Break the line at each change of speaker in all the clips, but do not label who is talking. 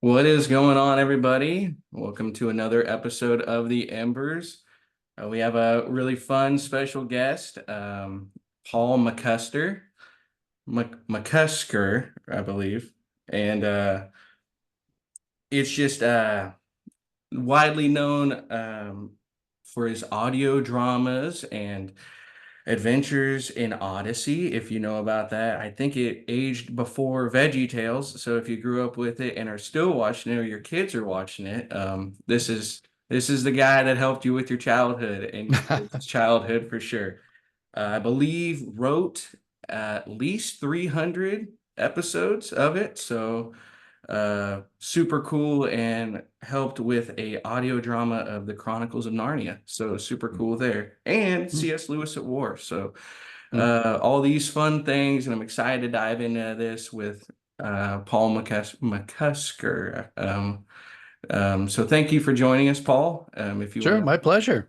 What is going on, everybody? Welcome to another episode of the Embers. We have a really fun special guest, Paul McCusker, I believe, and it's just widely known for his audio dramas and Adventures in Odyssey, if you know about that. I think it aged before Veggie Tales, so if you grew up with it and are still watching it, or your kids are watching it, this is the guy that helped you with your childhood and your kids' childhood for sure. I believe wrote at least 300 episodes of it, so super cool, and helped with a audio drama of the Chronicles of Narnia. So super cool there. And
Mm,
C.S. Lewis at War. So
mm.
all these fun things, and I'm excited to dive into this with Paul McCusker. So thank you for joining us, Paul. If you want
Sure,
to,
my pleasure.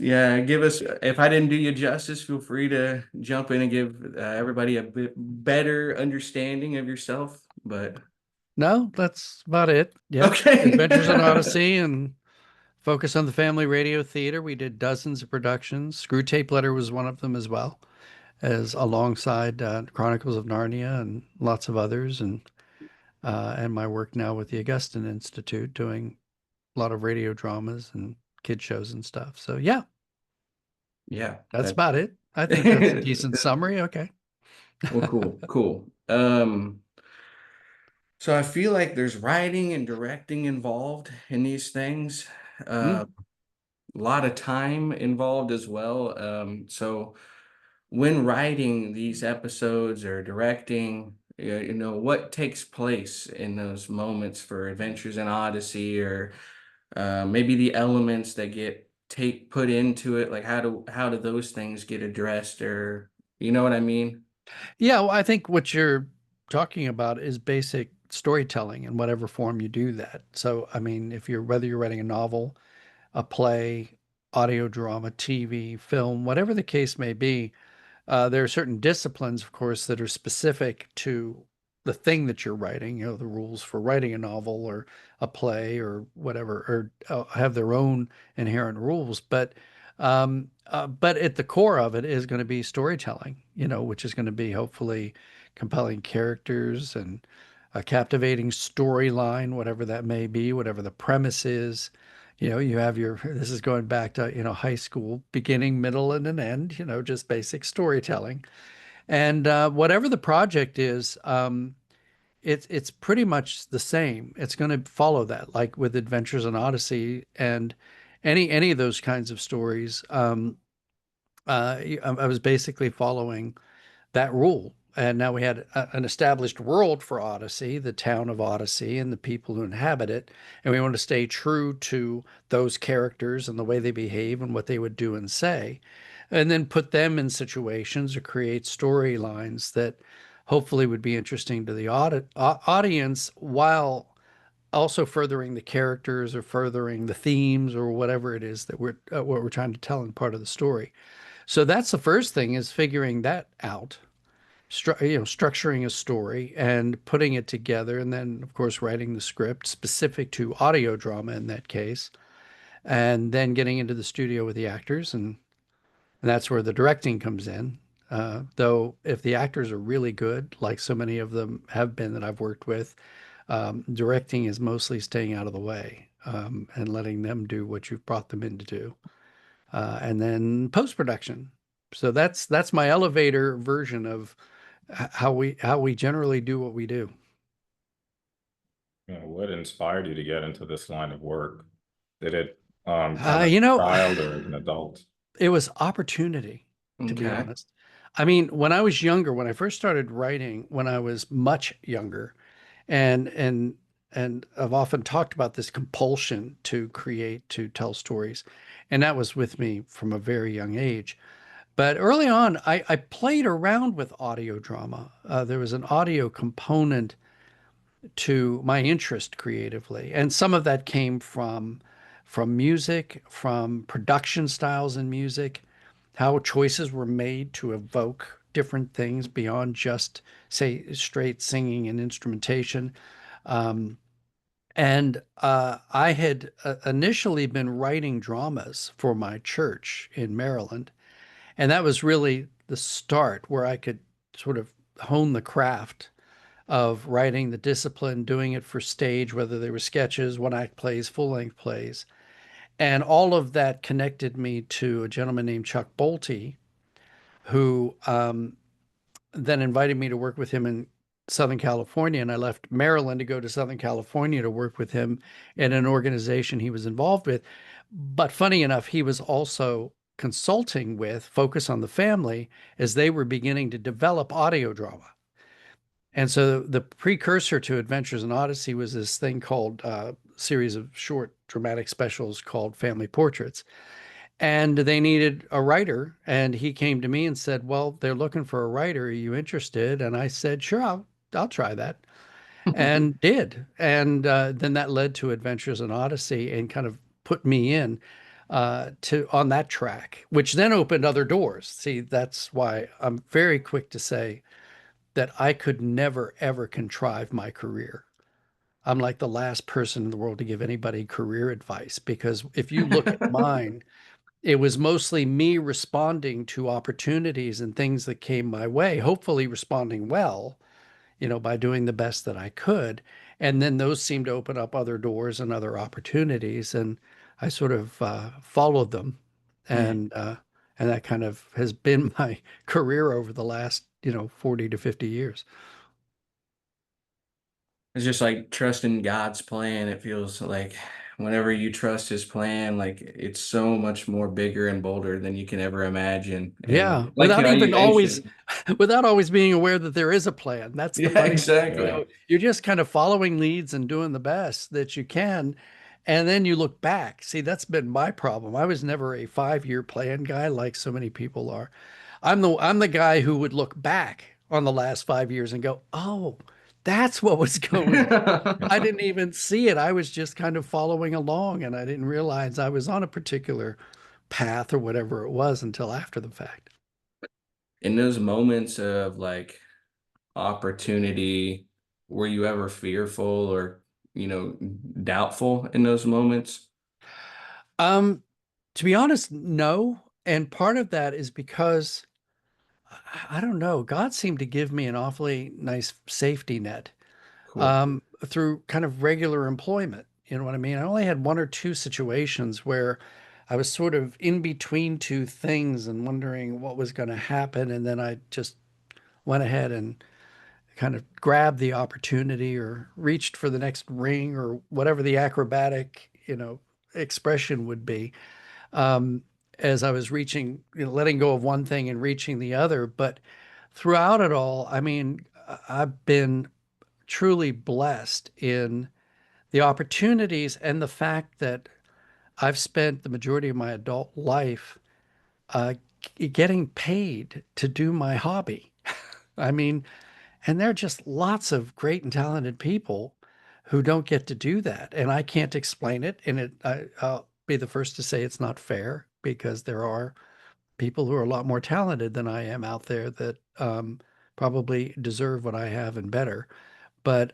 yeah, give us, if I didn't do you justice, feel free to jump in and give everybody a bit better understanding of yourself. But
No, that's about it. Yep.
okay.
Adventures in Odyssey and focus on the family radio theater. We did dozens of productions. Screw Tape Letter was one of them as well, as alongside Chronicles of Narnia and lots of others, and my work now with the Augustine Institute doing a lot of radio dramas and kid shows and stuff. So yeah,
Yeah,
that's
that
about it. I think that's a decent summary. Okay.
well, cool, cool. So I feel like there's writing and directing involved in these things.
Mm.
A lot of time involved as well. So when writing these episodes or directing, what takes place in those moments for Adventures in Odyssey, or maybe the elements that get take put into it, like how do those things get addressed, or you know what I mean?
Yeah, well, I think what you're talking about is basic storytelling in whatever form you do that. So, I mean, if you're whether you're writing a novel, a play, audio drama, TV, film, whatever the case may be, there are certain disciplines, of course, that are specific to the thing that you're writing. You know, the rules for writing a novel or a play or whatever, or have their own inherent rules. But at the core of it is going to be storytelling. You know, which is going to be hopefully compelling characters and a captivating storyline, whatever that may be, whatever the premise is. You know, you have your, this is going back to, high school, beginning, middle, and an end, just basic storytelling. And whatever the project is, it's pretty much the same. It's going to follow that, like with Adventures in Odyssey and any of those kinds of stories. I was basically following that rule. And now we had an established world for Odyssey, the town of Odyssey, and the people who inhabit it. And we want to stay true to those characters and the way they behave and what they would do and say. And then put them in situations or create storylines that hopefully would be interesting to the audience while also furthering the characters or furthering the themes or whatever it is that what we're trying to tell in part of the story. So that's the first thing, is figuring that out, structuring a story and putting it together, and then of course writing the script specific to audio drama in that case, and then getting into the studio with the actors, and that's where the directing comes in. Though if the actors are really good, like so many of them have been that I've worked with, directing is mostly staying out of the way, and letting them do what you've brought them in to do, and then post production. So that's my elevator version of how we generally do what we do.
What inspired you to get into this line of work? Did it come
Uh,
as
you
a
know,
child or as an adult?
it was opportunity, to be
Okay.
honest. I mean, when I was younger, when I first started writing, when I was much younger, and and and I've often talked about this compulsion to create, to tell stories, and that was with me from a very young age. But early on, I played around with audio drama. There was an audio component to my interest creatively, and some of that came from music, from production styles in music, how choices were made to evoke different things beyond just, say, straight singing and instrumentation. Um, and I had initially been writing dramas for my church in Maryland. And that was really the start where I could sort of hone the craft of writing the discipline, doing it for stage, whether they were sketches, one act plays, full length plays. And all of that connected me to a gentleman named Chuck Bolte, who then invited me to work with him in Southern California. And I left Maryland to go to Southern California to work with him in an organization he was involved with. But funny enough, he was also consulting with Focus on the Family as they were beginning to develop audio drama. And so the precursor to Adventures in Odyssey was this thing called series of short dramatic specials called Family Portraits. And they needed a writer. And he came to me and said, well, they're looking for a writer. Are you interested? And I said, sure, I'll try that. And did. And then that led to Adventures in Odyssey and kind of put me in to on that track, which then opened other doors. See, that's why I'm very quick to say that I could never, ever contrive my career. I'm like the last person in the world to give anybody career advice because if you look at mine, it was mostly me responding to opportunities and things that came my way, hopefully responding well, by doing the best that I could. And then those seemed to open up other doors and other opportunities. And I sort of followed them.
Yeah.
And that kind of has been my career over the last, 40 to 50 years.
It's just like trusting God's plan. It feels like whenever you trust his plan, like it's so much more bigger and bolder than you can ever imagine. And
Yeah,
like
without
how you
even always,
mentioned.
without always being aware that there is a plan. That's the
Yeah,
funny thing.
Right.
You're just kind of following leads and doing the best that you can. And then you look back. See, that's been my problem. I was never a 5-year plan guy like so many people are. I'm the guy who would look back on the last 5 years and go, "Oh, that's what was going on. I didn't even see it. I was just kind of following along and I didn't realize I was on a particular path or whatever it was until after the fact."
In those moments of like opportunity, were you ever fearful or, doubtful in those moments?
Um, to be honest, no. And part of that is because I don't know, God seemed to give me an awfully nice safety net
Cool.
through kind of regular employment. You know what I mean? I only had one or two situations where I was sort of in between two things and wondering what was going to happen. And then I just went ahead and kind of grabbed the opportunity or reached for the next ring or whatever the acrobatic, expression would be um, as I was reaching, letting go of one thing and reaching the other. But throughout it all, I mean, I've been truly blessed in the opportunities and the fact that I've spent the majority of my adult life uh, getting paid to do my hobby. I mean, and there are just lots of great and talented people who don't get to do that. And I can't explain it. And I'll be the first to say it's not fair because there are people who are a lot more talented than I am out there that probably deserve what I have and better. But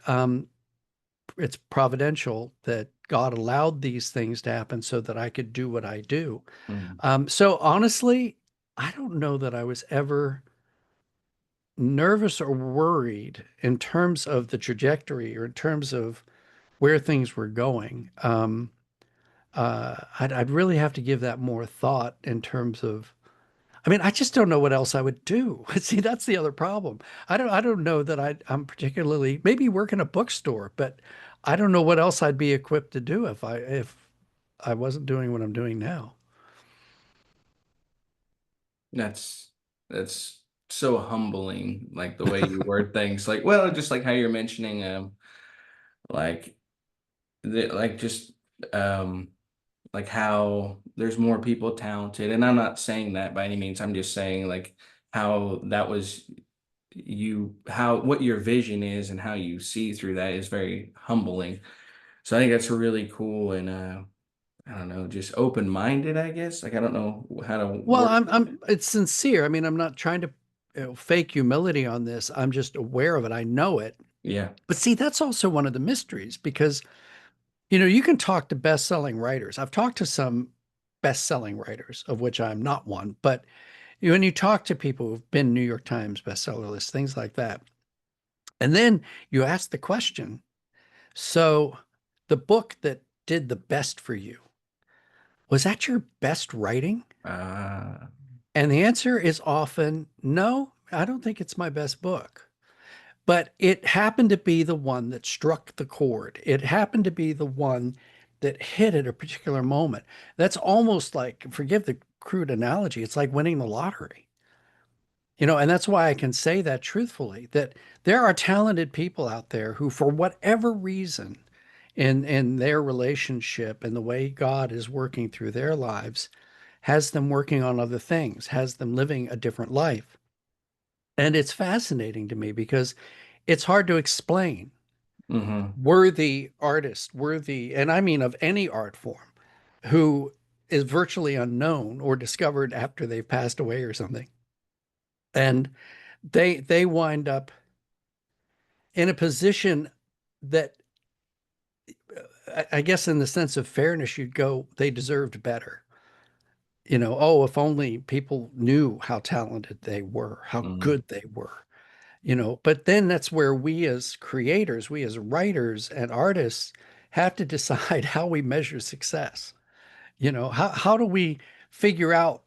it's providential that God allowed these things to happen so that I could do what I do.
Mm.
So honestly, I don't know that I was ever nervous or worried in terms of the trajectory or in terms of where things were going. I'd really have to give that more thought in terms of. I mean, I just don't know what else I would do. See, that's the other problem. I don't know that I'm particularly maybe work in a bookstore, but I don't know what else I'd be equipped to do if I wasn't doing what I'm doing now.
That's so humbling, like the way you word things. Like, well, just like how you're mentioning, like just um like how there's more people talented. And I'm not saying that by any means. I'm just saying like how that was how what your vision is and how you see through that is very humbling. So I think that's really cool and I don't know, just open-minded, I guess. Like I don't know how to
Well,
word.
it's sincere. I mean, I'm not trying to fake humility on this. I'm just aware of it. I know it.
Yeah.
But see, that's also one of the mysteries because, you know, you can talk to best-selling writers. I've talked to some best-selling writers, of which I'm not one, but when you talk to people who've been New York Times bestseller lists, things like that, and then you ask the question, so the book that did the best for you, was that your best writing?
Uh,
And the answer is often no, I don't think it's my best book. But it happened to be the one that struck the chord. It happened to be the one that hit at a particular moment. That's almost like, forgive the crude analogy, it's like winning the lottery. You know, and that's why I can say that truthfully, that there are talented people out there who, for whatever reason, in their relationship and the way God is working through their lives, has them working on other things, has them living a different life. And it's fascinating to me because it's hard to explain.
mhm.
Worthy artists, worthy, and I mean of any art form, who is virtually unknown or discovered after they've passed away or something. And they wind up in a position that I guess in the sense of fairness, you'd go, they deserved better. You know, oh, if only people knew how talented they were, how
Mhm.
good they were, you know. But then that's where we as creators, we as writers and artists have to decide how we measure success. You know, how do we figure out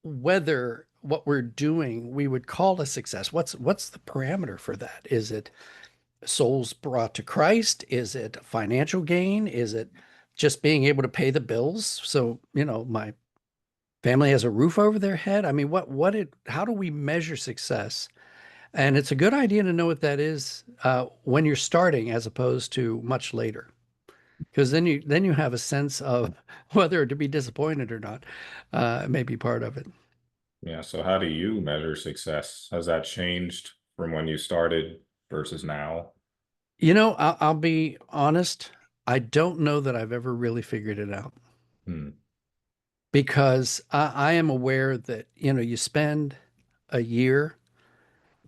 whether what we're doing we would call a success? What's the parameter for that? Is it souls brought to Christ? Is it financial gain? Is it just being able to pay the bills? So, you know, my family has a roof over their head. I mean, how do we measure success? And it's a good idea to know what that is when you're starting, as opposed to much later, because then you have a sense of whether to be disappointed or not. May be part of it.
Yeah. So how do you measure success? Has that changed from when you started versus now?
You know, I'll be honest. I don't know that I've ever really figured it out
Hmm.
because I am aware that, you know, you spend a year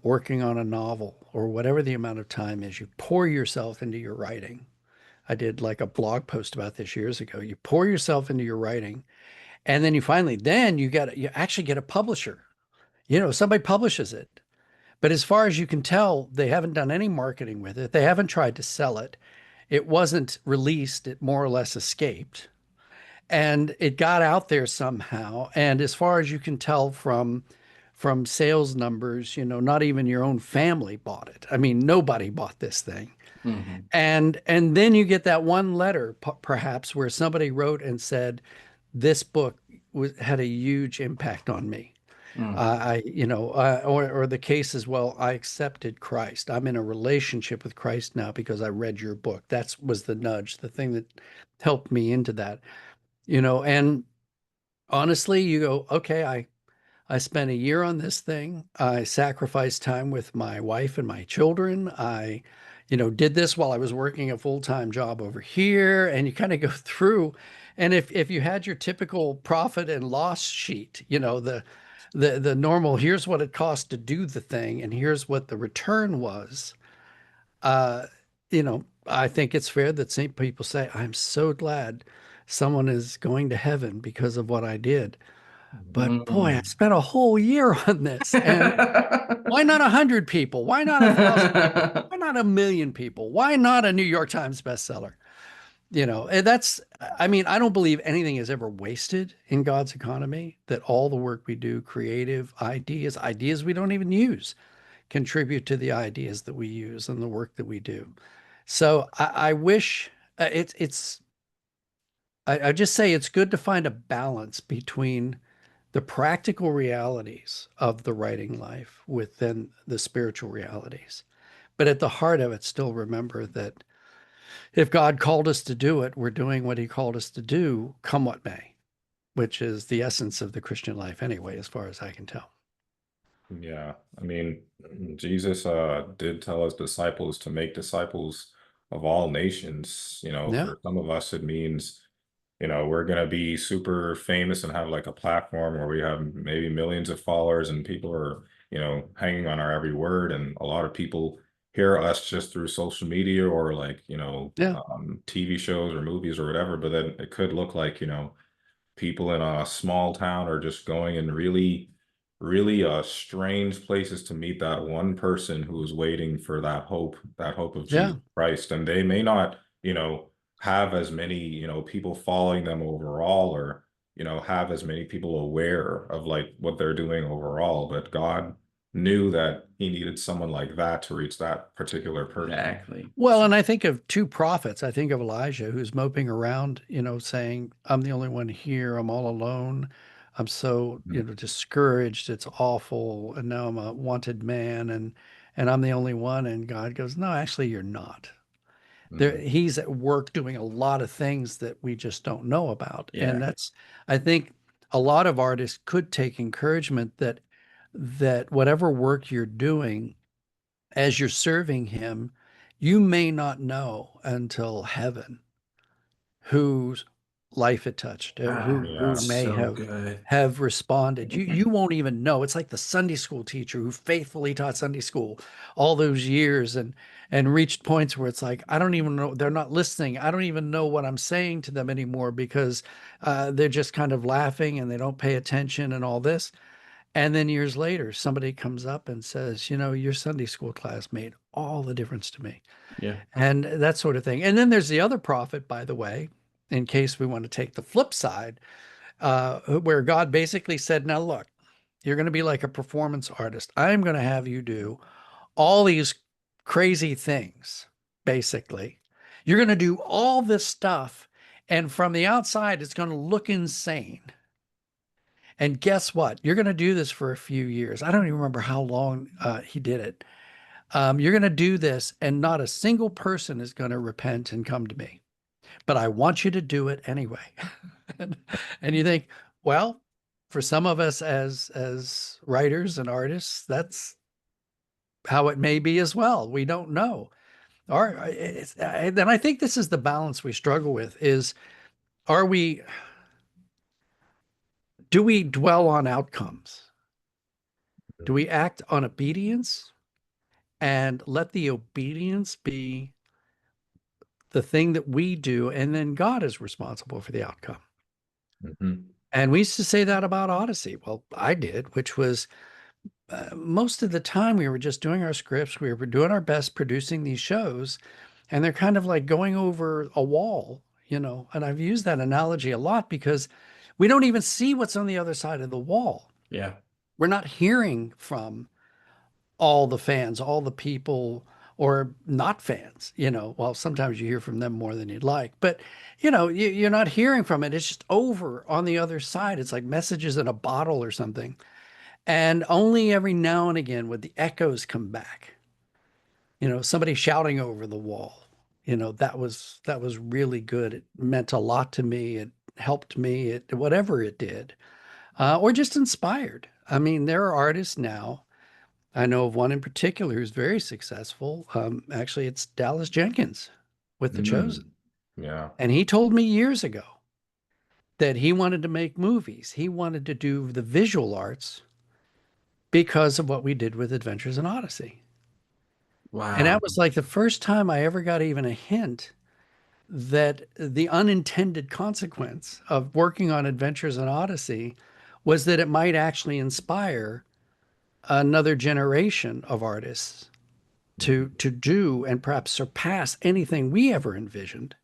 working on a novel or whatever the amount of time is, you pour yourself into your writing. I did like a blog post about this years ago. You pour yourself into your writing, and then you actually get a publisher. You know, somebody publishes it. But as far as you can tell, they haven't done any marketing with it. They haven't tried to sell it. It wasn't released, it more or less escaped. And it got out there somehow. And as far as you can tell from sales numbers, you know, not even your own family bought it. I mean, nobody bought this thing.
Mhm.
And then you get that one letter, perhaps, where somebody wrote and said, "This book had a huge impact on me."
Mhm.
You know, or the case is, well, I accepted Christ. I'm in a relationship with Christ now because I read your book. That was the nudge, the thing that helped me into that. You know, and honestly, you go, okay, I spent a year on this thing. I sacrificed time with my wife and my children. I, you know, did this while I was working a full-time job over here. And you kind of go through. And if you had your typical profit and loss sheet, you know, the normal, here's what it cost to do the thing, and here's what the return was. Uh, you know, I think it's fair that St. People say, I'm so glad someone is going to heaven because of what I did. But boy, I
Mhm.
spent a whole year on this. And why not 100 people? Why not 1,000 people? Why not 1,000,000 people? Why not a New York Times bestseller? You know, and that's, I mean, I don't believe anything is ever wasted in God's economy, that all the work we do, creative ideas we don't even use, contribute to the ideas that we use and the work that we do. So I wish I just say it's good to find a balance between the practical realities of the writing life within the spiritual realities. But at the heart of it, still remember that if God called us to do it, we're doing what he called us to do, come what may, which is the essence of the Christian life anyway, as far as I can tell.
Yeah. I mean, Jesus did tell his disciples to make disciples of all nations. You know,
Yeah.
for some of us, it means, we're going to be super famous and have like a platform where we have maybe millions of followers and people are, hanging on our every word. And a lot of people hear us just through social media or like,
Yeah.
TV shows or movies or whatever, but then it could look like, people in a small town are just going in really, really strange places to meet that one person who is waiting for that hope of
Yeah.
Jesus Christ. And they may not, have as many, people following them overall or, have as many people aware of like what they're doing overall. But God knew that he needed someone like that to reach that particular person.
Exactly.
Well, and I think of two prophets. I think of Elijah, who's moping around, saying, I'm the only one here. I'm all alone. I'm so,
Mhm.
discouraged. It's awful. And now I'm a wanted man and I'm the only one. And God goes, no, actually, you're not.
Mhm.
He's at work doing a lot of things that we just don't know about. And
Yeah.
I think a lot of artists could take encouragement that whatever work you're doing as you're serving him, you may not know until heaven whose life it touched, who
Yeah.
may
So good.
have responded. You won't even know. It's like the Sunday school teacher who faithfully taught Sunday school all those years and reached points where it's like, I don't even know, they're not listening. I don't even know what I'm saying to them anymore because they're just kind of laughing and they don't pay attention and all this. And then years later, somebody comes up and says, your Sunday school class made all the difference to me,
Yeah.
and that sort of thing. And then there's the other prophet, by the way, in case we want to take the flip side, where God basically said, now look, you're going to be like a performance artist. I'm going to have you do all these crazy things, basically. You're going to do all this stuff. And from the outside, it's going to look insane. And guess what? You're going to do this for a few years. I don't even remember how long he did it. You're going to do this, and not a single person is going to repent and come to me. But I want you to do it anyway. and, and you think, well, for some of us as writers and artists, that's how it may be as well. We don't know. Or and I think this is the balance we struggle with: is are we do we dwell on outcomes? Do we act on obedience and let the obedience be the thing that we do, and then God is responsible for the outcome?
Mhm.
And we used to say that about Odyssey. Well, I did, which was most of the time we were just doing our scripts, we were doing our best producing these shows, and they're kind of like going over a wall, And I've used that analogy a lot because we don't even see what's on the other side of the wall.
Yeah.
We're not hearing from all the fans, all the people, or not fans, well, sometimes you hear from them more than you'd like, but you're not hearing from it. It's just over on the other side. It's like messages in a bottle or something. And only every now and again would the echoes come back, somebody shouting over the wall. That was really good. It meant a lot to me. It helped me, whatever it did, or just inspired. I mean, there are artists now. I know of one in particular who's very successful. Actually, it's Dallas Jenkins with The Chosen.
Mm. Yeah.
And he told me years ago that he wanted to make movies. He wanted to do the visual arts because of what we did with Adventures in Odyssey. And
Wow.
that was like the first time I ever got even a hint that the unintended consequence of working on Adventures in Odyssey was that it might actually inspire another generation of artists to
Mhm.
do and perhaps surpass anything we ever envisioned,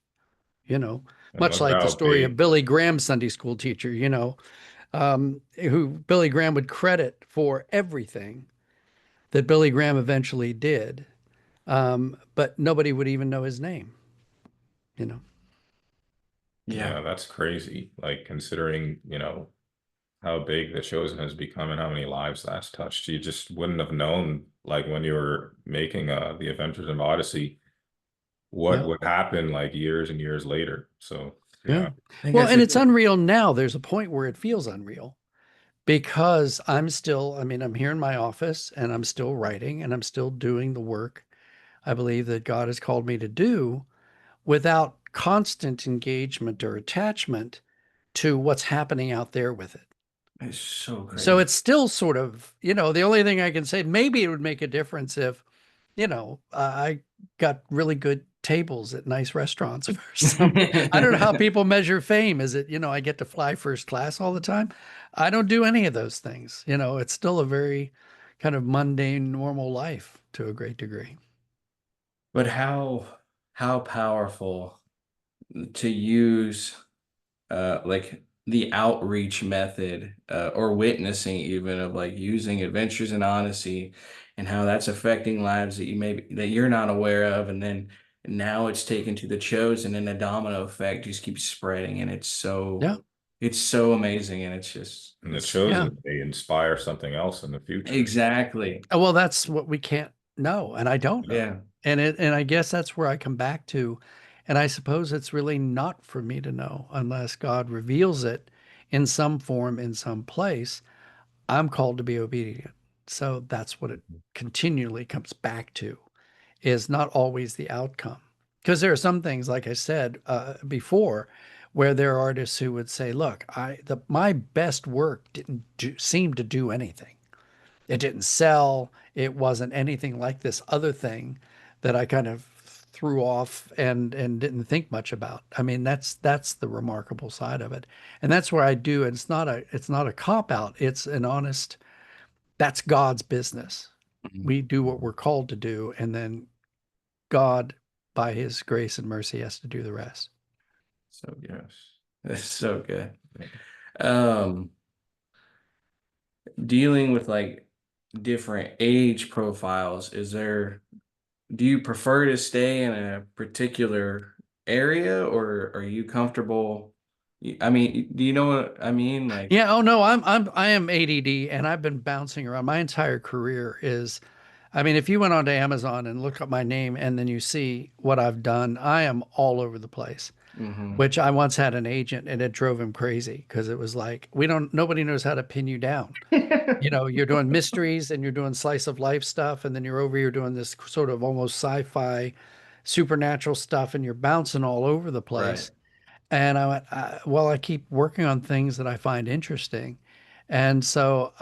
you know,
And
much
look
like the
how
story of
big.
Billy Graham's Sunday school teacher, who Billy Graham would credit for everything that Billy Graham eventually did. But nobody would even know his name, you know.
Yeah.
Yeah, that's crazy. Like considering, how big the chosen has become and how many lives that's touched. You just wouldn't have known, like when you were making the Adventures of Odyssey, what
Yeah.
would happen like years and years later. So
Yeah.
yeah.
I think
Well,
that's
and
a
it's unreal now. There's a point where it feels unreal because I'm here in my office and I'm still writing and I'm still doing the work I believe that God has called me to do without constant engagement or attachment to what's happening out there with it.
it's so
So
crazy.
it's still sort of, the only thing I can say, maybe it would make a difference if I got really good tables at nice restaurants or something. I don't know how people measure fame. Is it, I get to fly first class all the time? I don't do any of those things. It's still a very kind of mundane, normal life to a great degree.
But how powerful to use like the outreach method or witnessing even of like using adventures in Odyssey and how that's affecting lives that you maybe that you're not aware of, and then now it's taken to the chosen and a domino effect just keeps spreading, and
Yeah.
it's so amazing, and it's just
And it
it's
shows
Yeah.
that they inspire something else in the future.
exactly
Well, that's what we can't know, and I don't know.
yeah.
And I guess that's where I come back to. And I suppose it's really not for me to know unless God reveals it in some form, in some place. I'm called to be obedient. So that's what it continually comes back to, is not always the outcome. Because there are some things, like I said before, where there are artists who would say, "Look, my best work didn't seem to do anything. It didn't sell. It wasn't anything like this other thing that I kind of threw off and didn't think much about." I mean, that's the remarkable side of it. And that's where I do, and it's not a cop out. It's an honest, that's God's business.
Mhm.
We do what we're called to do, and then God, by his grace and mercy, has to do the rest.
So yes, it's so good. um Dealing with like different age profiles, do you prefer to stay in a particular area, or are you comfortable? I mean, do you know what I mean? Like,
Yeah, oh no, I am ADD and I've been bouncing around. My entire career is, I mean, if you went onto Amazon and look up my name and then you see what I've done, I am all over the place.
hmm
Which I once had an agent and it drove him crazy because it was like, nobody knows how to pin you down. You're doing mysteries and you're doing slice of life stuff, and then you're over here doing this sort of almost sci-fi supernatural stuff, and you're bouncing all over the
right.
place. And I went, well, I keep working on things that I find interesting. And so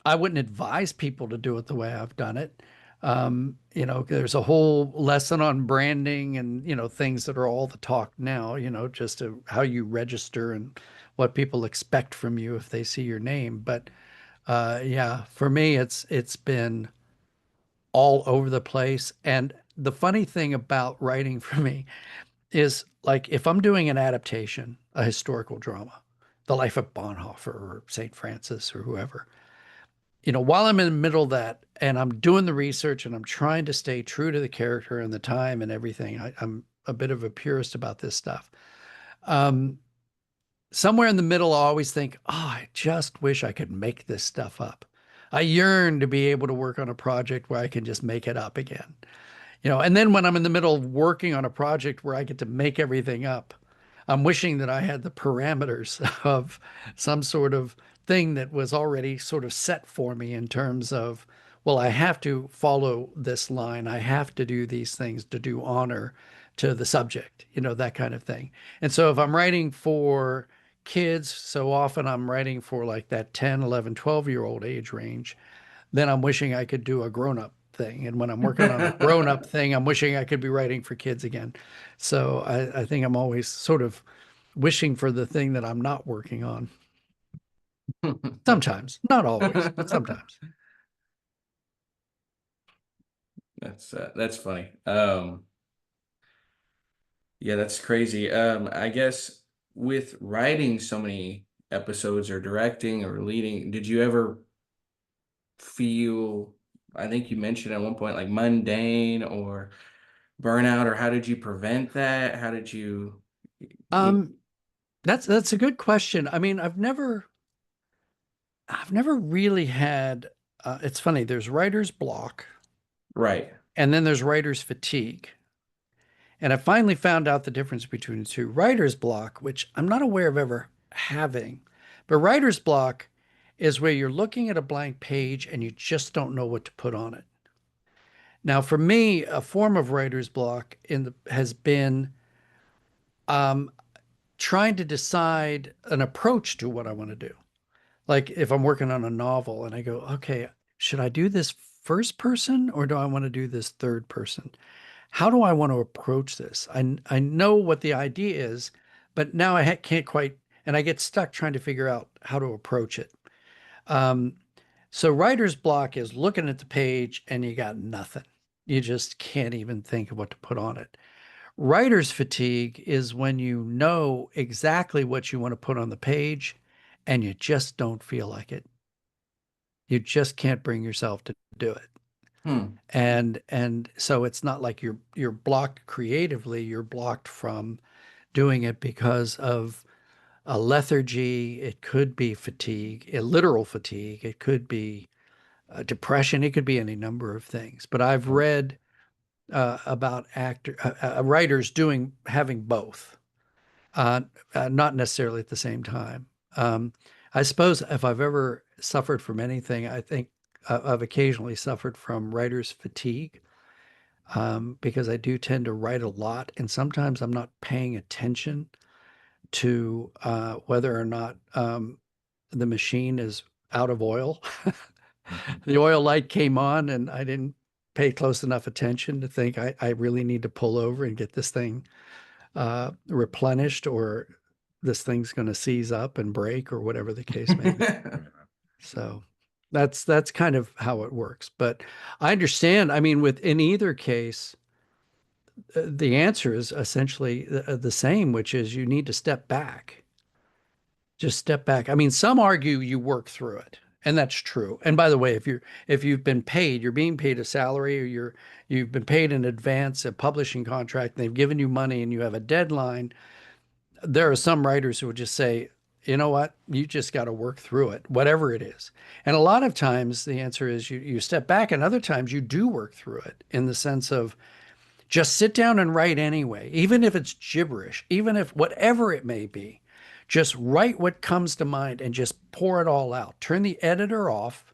I wouldn't advise people to do it the way I've done it. There's a whole lesson on branding and, things that are all the talk now, just how you register and what people expect from you if they see your name. But yeah, for me, it's been all over the place. And the funny thing about writing for me is like if I'm doing an adaptation, a historical drama, the life of Bonhoeffer or St. Francis or whoever, while I'm in the middle of that and I'm doing the research and I'm trying to stay true to the character and the time and everything, I'm a bit of a purist about this stuff. Um, Somewhere in the middle, I always think, oh, I just wish I could make this stuff up. I yearn to be able to work on a project where I can just make it up again. And then when I'm in the middle of working on a project where I get to make everything up, I'm wishing that I had the parameters of some sort of thing that was already sort of set for me in terms of, well, I have to follow this line. I have to do these things to do honor to the subject, that kind of thing. And so if I'm writing for kids, so often I'm writing for like that 10, 11, 12-year-old age range, then I'm wishing I could do a grown up thing. And when I'm working on a grown up thing, I'm wishing I could be writing for kids again. So I think I'm always sort of wishing for the thing that I'm not working on. Sometimes, not always, but sometimes.
That's funny. Yeah, that's crazy. I guess with writing so many episodes or directing or leading, did you ever feel, I think you mentioned at one point, like mundane or burnout, or how did you prevent that? How did you
Um, that's a good question. I mean, I've never really had. It's funny. There's writer's block,
right.
and then there's writer's fatigue. And I finally found out the difference between the two. Writer's block, which I'm not aware of ever having, but writer's block is where you're looking at a blank page and you just don't know what to put on it. Now, for me, a form of writer's block has been um, trying to decide an approach to what I want to do. Like if I'm working on a novel and I go, okay, should I do this first person or do I want to do this third person? How do I want to approach this? I know what the idea is, but now I can't quite, and I get stuck trying to figure out how to approach it. Um, so writer's block is looking at the page and you got nothing. You just can't even think of what to put on it. Writer's fatigue is when you know exactly what you want to put on the page and you just don't feel like it. You just can't bring yourself to do it.
Hmm.
And so it's not like you're blocked creatively, you're blocked from doing it because of a lethargy. It could be fatigue, a literal fatigue. It could be depression. It could be any number of things. But I've read about writers having both, not necessarily at the same time. Um, I suppose if I've ever suffered from anything, I think I've occasionally suffered from writer's fatigue, because I do tend to write a lot, and sometimes I'm not paying attention to whether or not the machine is out of oil.
Mhm.
The oil light came on, and I didn't pay close enough attention to think I really need to pull over and get this thing replenished, or this thing's going to seize up and break, or whatever the case may be.
Yeah.
So that's kind of how it works. But I understand. I mean, in either case, the answer is essentially the same, which is you need to step back. Just step back. I mean, some argue you work through it, and that's true. And by the way, if you've been paid, you're being paid a salary, or you've been paid in advance a publishing contract, and they've given you money and you have a deadline, there are some writers who would just say, you know what, you just got to work through it, whatever it is. And a lot of times the answer is you step back, and other times you do work through it in the sense of just sit down and write anyway, even if it's gibberish, even if whatever it may be. Just write what comes to mind and just pour it all out. Turn the editor off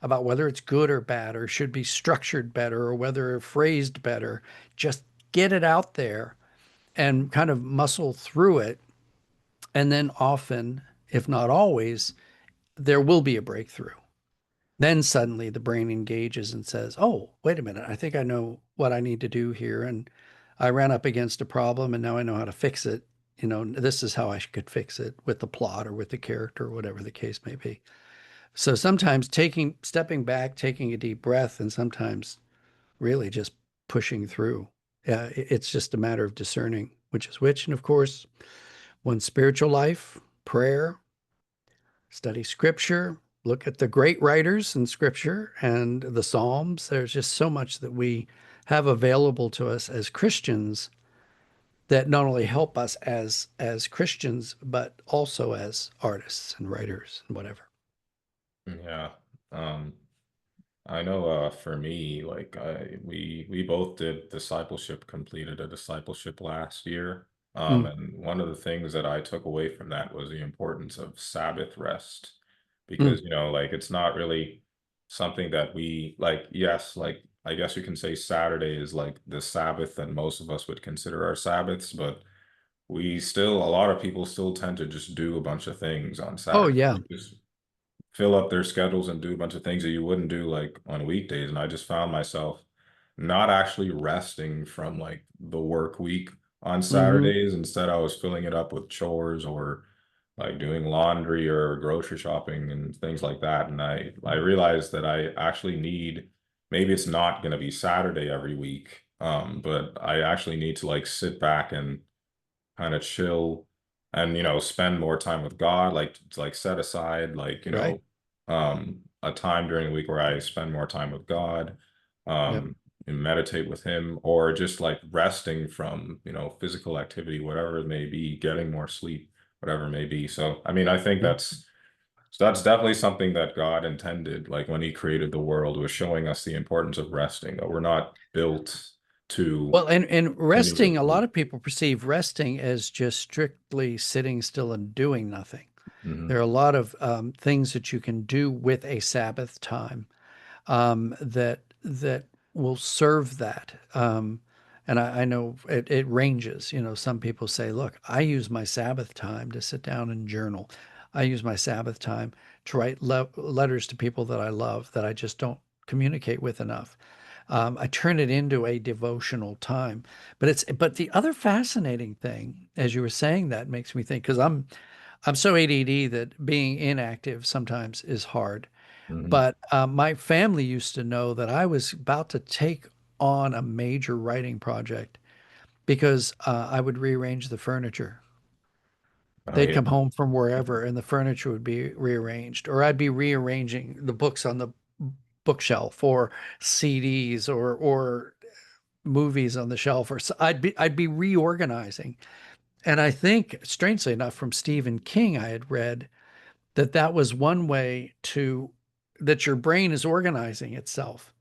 about whether it's good or bad, or should be structured better, or whether phrased better. Just get it out there and kind of muscle through it. And then often, if not always, there will be a breakthrough. Then suddenly the brain engages and says, oh, wait a minute, I think I know what I need to do here. And I ran up against a problem and now I know how to fix it. You know, this is how I could fix it with the plot or with the character or whatever the case may be. So sometimes stepping back, taking a deep breath, and sometimes really just pushing through. It's just a matter of discerning which is which. And of course, one's spiritual life, prayer, study scripture, look at the great writers in scripture and the Psalms. There's just so much that we have available to us as Christians that not only help us as Christians, but also as artists and writers and whatever.
Yeah. Um, I know for me, like we both did discipleship, completed a discipleship last year.
Mm,
And one of the things that I took away from that was the importance of Sabbath rest.
mm.
Because, like it's not really something that we like, yes, like I guess you can say Saturday is like the Sabbath that most of us would consider our Sabbaths, but a lot of people still tend to just do a bunch of things on
Oh
Saturday.
yeah.
Like, just fill up their schedules and do a bunch of things that you wouldn't do like on weekdays. And I just found myself not actually resting from like the work week on
Hmm.
Saturdays. Instead, I was filling it up with chores or like doing laundry or grocery shopping and things like that. And I realized that I actually need, maybe it's not going to be Saturday every week, but I actually need to like sit back and kind of chill and spend more time with God, like to like set aside like
Right.
a time during the week where I spend more time with God,
Yep.
and meditate with him, or just like resting from physical activity, whatever it may be, getting more sleep, whatever it may be. So I mean, I think
Yep.
that's definitely something that God intended, like when he created the world, was showing us the importance of resting, that we're not built to
Well, and
continue with
resting, a lot
sleep.
of people perceive resting as just strictly sitting still and doing nothing. There are
Hmm.
a lot of things that you can do with a Sabbath time, that will serve that. And I know it ranges. You know, some people say, "Look, I use my Sabbath time to sit down and journal. I use my Sabbath time to write letters to people that I love that I just don't communicate with enough. I turn it into a devotional time. But the other fascinating thing, as you were saying, that makes me think, because I'm so ADD that being inactive sometimes is hard.
Hmm.
But my family used to know that I was about to take on a major writing project because I would rearrange the furniture.
Oh
They'd
yeah.
come home from wherever and the furniture would be rearranged, or I'd be rearranging the books on the bookshelf, or CDs, or movies on the shelf, or so I'd be reorganizing. And I think, strangely enough, from Stephen King, I had read that that was one way to that your brain is organizing itself.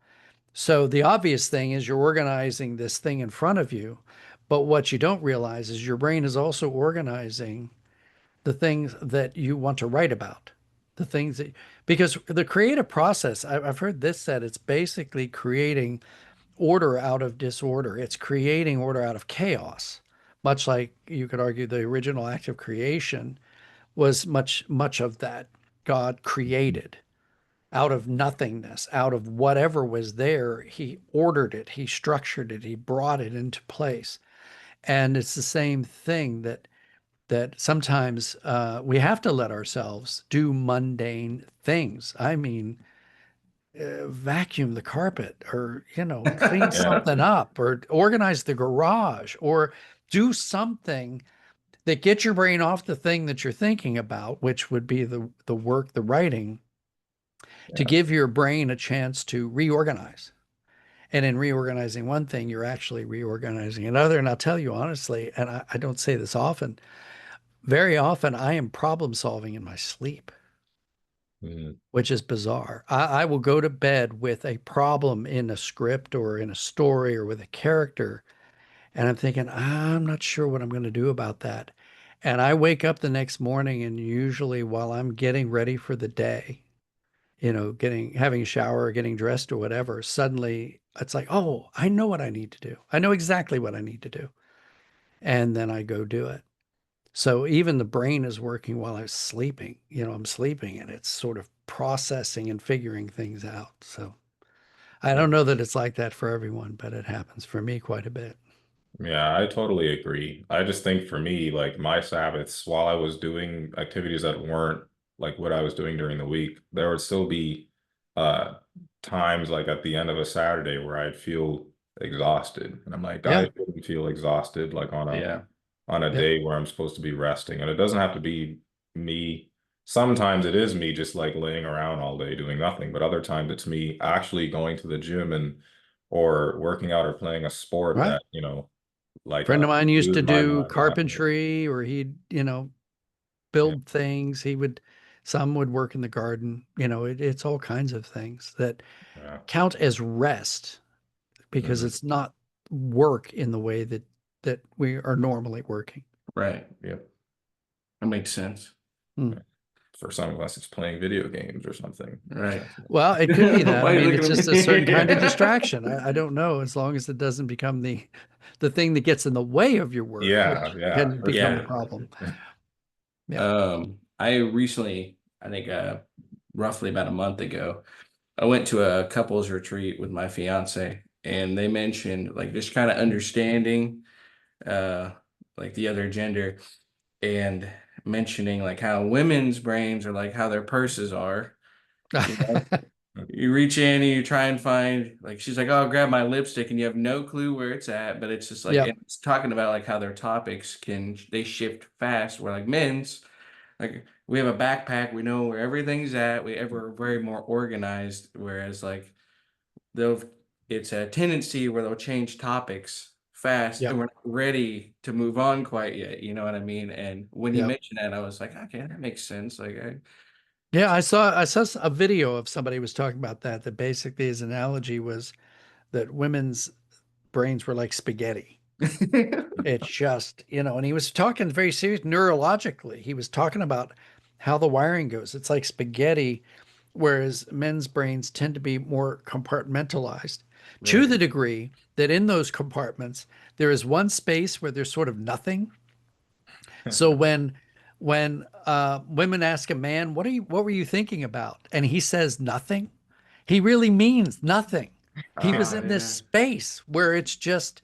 So the obvious thing is you're organizing this thing in front of you, but what you don't realize is your brain is also organizing the things that you want to write about, the things that, because the creative process, I've heard this said, it's basically creating order out of disorder. It's creating order out of chaos, much like you could argue the original act of creation was much of that. God created out of nothingness, out of whatever was there. He ordered it, he structured it, he brought it into place. And it's the same thing that sometimes we have to let ourselves do mundane things. I mean, vacuum the carpet, or clean
Yeah.
something up, or organize the garage, or do something that gets your brain off the thing that you're thinking about, which would be the work, the writing, to
Yeah.
give your brain a chance to reorganize. And in reorganizing one thing, you're actually reorganizing another. And I'll tell you honestly, and I don't say this often, very often I am problem solving in my sleep,
Mhm.
which is bizarre. I will go to bed with a problem in a script or in a story or with a character, and I'm thinking, I'm not sure what I'm going to do about that. And I wake up the next morning, and usually while I'm getting ready for the day, having a shower or getting dressed or whatever, suddenly it's like, oh, I know what I need to do. I know exactly what I need to do. And then I go do it. So even the brain is working while I'm sleeping. I'm sleeping and it's sort of processing and figuring things out. So I
Yeah.
don't know that it's like that for everyone, but it happens for me quite a bit.
Yeah, I totally agree. I just think for me, like my Sabbaths, while I was doing activities that weren't like what I was doing during the week, there would still be uh times like at the end of a Saturday where I'd feel exhausted. And I'm like, I
Yeah.
shouldn't feel exhausted like
Yeah.
on a
Yep.
day where I'm supposed to be resting. And it doesn't have to be me. Sometimes it is me just like laying around all day doing nothing, but other times it's me actually going to the gym and or working out or playing a sport
Right.
that, like
Friend of mine used to
use my
do
mind. Yeah.
carpentry, or he'd,
Yeah.
build things. Some would work in the garden. It's all kinds of things that
Yeah.
count as rest, because
Mhm.
it's not work in the way that we are normally working.
Right.
Yep.
That makes sense.
Hmm.
Yeah. For some of us, it's playing video games or something.
Right.
Well, it could be that.
Why
I
are you
mean,
looking
it's
at
just a certain kind of
me?
distraction. I don't know, as long as it doesn't become the thing that gets in the way of your work,
Yeah,
which
yeah,
can
for
become a
Yeah.
sure.
problem. Yeah.
I recently, I think roughly about a month ago, I went to a couples retreat with my fiance, and they mentioned like just kind of understanding uh like the other gender, and mentioning like how women's brains are like how their purses are. You know, you reach in and you try and find, like, she's like, oh, grab my lipstick, and you have no clue where it's at, but it's just like,
Yep.
and it's talking about like how their topics they shift fast, where like men's, like, we have a backpack, we know where everything's at, we're very more organized, whereas like they'll it's a tendency where they'll change topics fast, and
Yep.
we're not ready to move on quite yet, you know what I mean? And when you
Yep.
mentioned that, I was like, okay, that makes sense. Like
Yeah, I saw a video of somebody was talking about that basically his analogy was that women's brains were like spaghetti. It's just, and he was talking very serious neurologically. He was talking about how the wiring goes. It's like spaghetti, whereas men's brains tend to be more compartmentalized, to
right.
the degree that in those compartments, there is one space where there's sort of nothing. So when women ask a man, what were you thinking about? And he says nothing, He really means nothing. He was
Oh
in this
yeah.
space where it's just,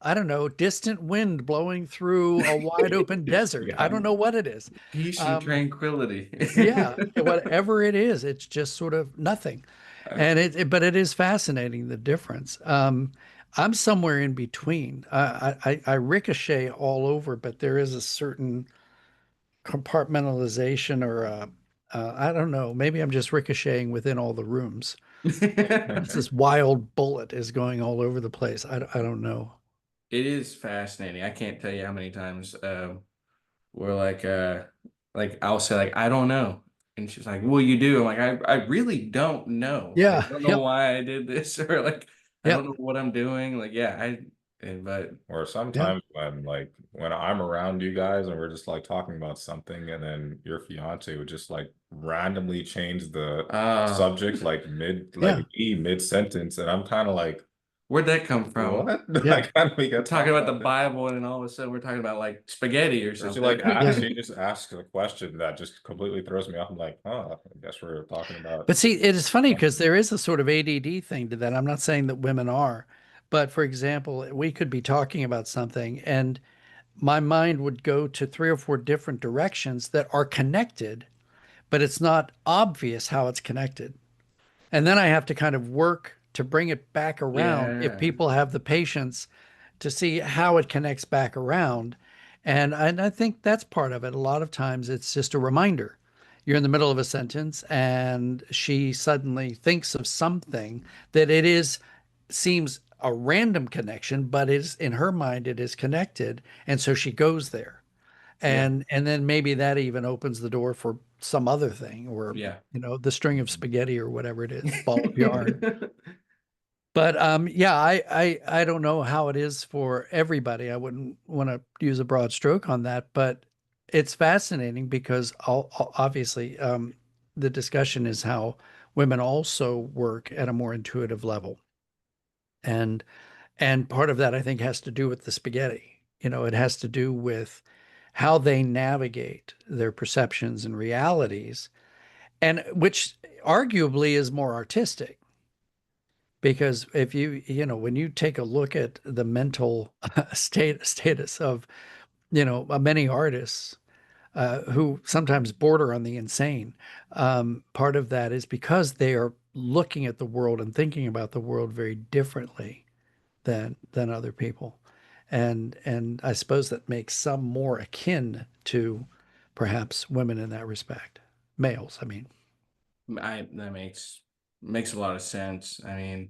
I don't know, distant wind blowing through a wide open desert. I
Yeah.
don't know what it is.
Peace and
Um,
tranquility.
yeah, whatever it is, it's just sort of nothing.
I-
And but it is fascinating the difference. I'm somewhere in between. I ricochet all over, but there is a certain compartmentalization or I don't know. Maybe I'm just ricocheting within all the rooms. It's this wild bullet is going all over the place. I don't know.
It is fascinating. I can't tell you how many times we're like I'll say like I don't know. And she's like, "Well, you do." I'm like, I really don't know. Like, I
Yeah.
don't know
Yep.
why I did this or like I don't
Yep.
know what I'm doing. Like, yeah, but
Or
Yeah.
sometimes when I'm around you guys and we're just like talking about something and then your fiance would just like randomly change the
uh
subject
Yeah.
mid sentence and I'm kind of like,
where'd that come from?
what?
Yeah.
Like how do we
We're
get
talking
talking
about the
about this?
Bible and then all of a sudden we're talking about like spaghetti or
Or
something.
Yeah.
she just asks a question that just completely throws me off. I'm like, oh, I guess we're talking about
But see, it is funny because
something.
there is a sort of ADD thing to that. I'm not saying that women are, but for example, we could be talking about something and my mind would go to three or four different directions that are connected, but it's not obvious how it's connected. And then I have to kind of work to bring it back around if
Yeah.
people have the patience to see how it connects back around. And I think that's part of it. A lot of times it's just a reminder. You're in the middle of a sentence and she suddenly thinks of something that it is seems a random connection, but is in her mind it is connected. And so she goes there.
Yeah.
And then maybe that even opens the door for some other thing or
Yeah.
the string of spaghetti or whatever it is, ball of yarn. But yeah, I don't know how it is for everybody. I wouldn't want to use a broad stroke on that, but it's fascinating because obviously the discussion is how women also work at a more intuitive level. And part of that I think has to do with the spaghetti. It has to do with how they navigate their perceptions and realities, and which arguably is more artistic. Because if when you take a look at the mental status of, many artists who sometimes border on the insane, part of that is because they are looking at the world and thinking about the world very differently than other people. And I suppose that makes some more akin to perhaps women in that respect. Males, I mean.
I that makes a lot of sense. I mean,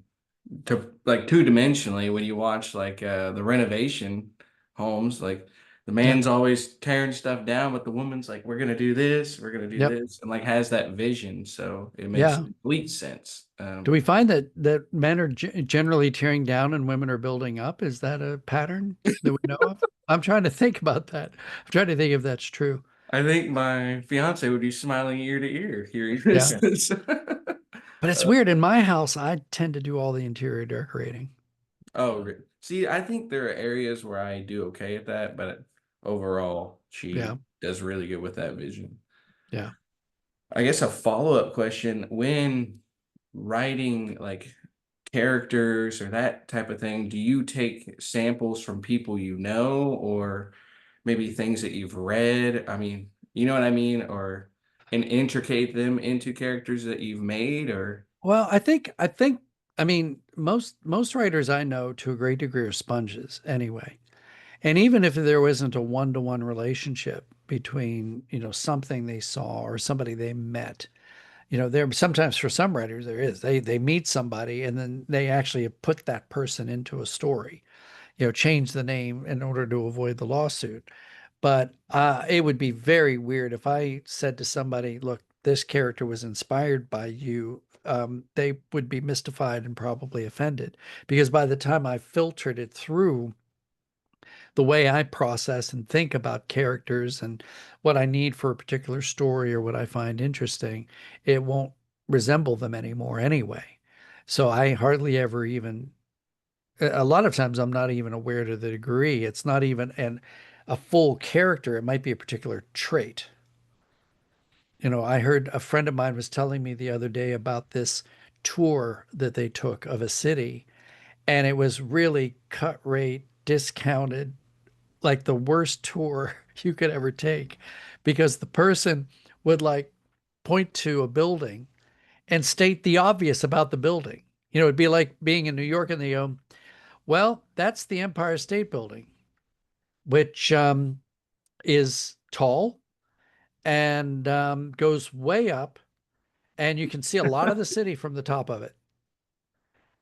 to like two-dimensionally when you watch like the renovation homes, like the
Yeah.
man's always tearing stuff down, but the woman's like, we're gonna do this, we're gonna do
Yep.
this, and like has that vision. So it makes
Yeah.
complete sense.
Do we find that men are generally tearing down and women are building up? Is that a pattern that we know of? I'm trying to think about that. I'm trying to think if that's true.
I think my fiance would be smiling ear to ear hearing
Yeah.
this.
But it's weird. In my house, I tend to do all the interior decorating.
See, I think there are areas where I do okay at that, but overall,
Yeah.
she does really good with that vision.
Yeah.
I guess a follow-up question, when writing like characters or that type of thing, do you take samples from people you know or maybe things that you've read? I mean, you know what I mean? Or and intricate them into characters that you've made or
Well, I mean, most writers I know to a great degree are sponges anyway. And even if there wasn't a one-to-one relationship between, something they saw or somebody they met, there sometimes for some writers there is. They meet somebody and then they actually have put that person into a story, change the name in order to avoid the lawsuit. But it would be very weird if I said to somebody, look, this character was inspired by you. They would be mystified and probably offended because by the time I filtered it through the way I process and think about characters and what I need for a particular story or what I find interesting, it won't resemble them anymore anyway. So I hardly ever even, a lot of times I'm not even aware to the degree. It's not even a full character. It might be a particular trait. I heard a friend of mine was telling me the other day about this tour that they took of a city, and it was really cut rate, discounted, like the worst tour you could ever take, because the person would like point to a building and state the obvious about the building. It'd be like being in New York and they go, well, that's the Empire State Building, which is tall and goes way up, and you can see a lot of the city from the top of it.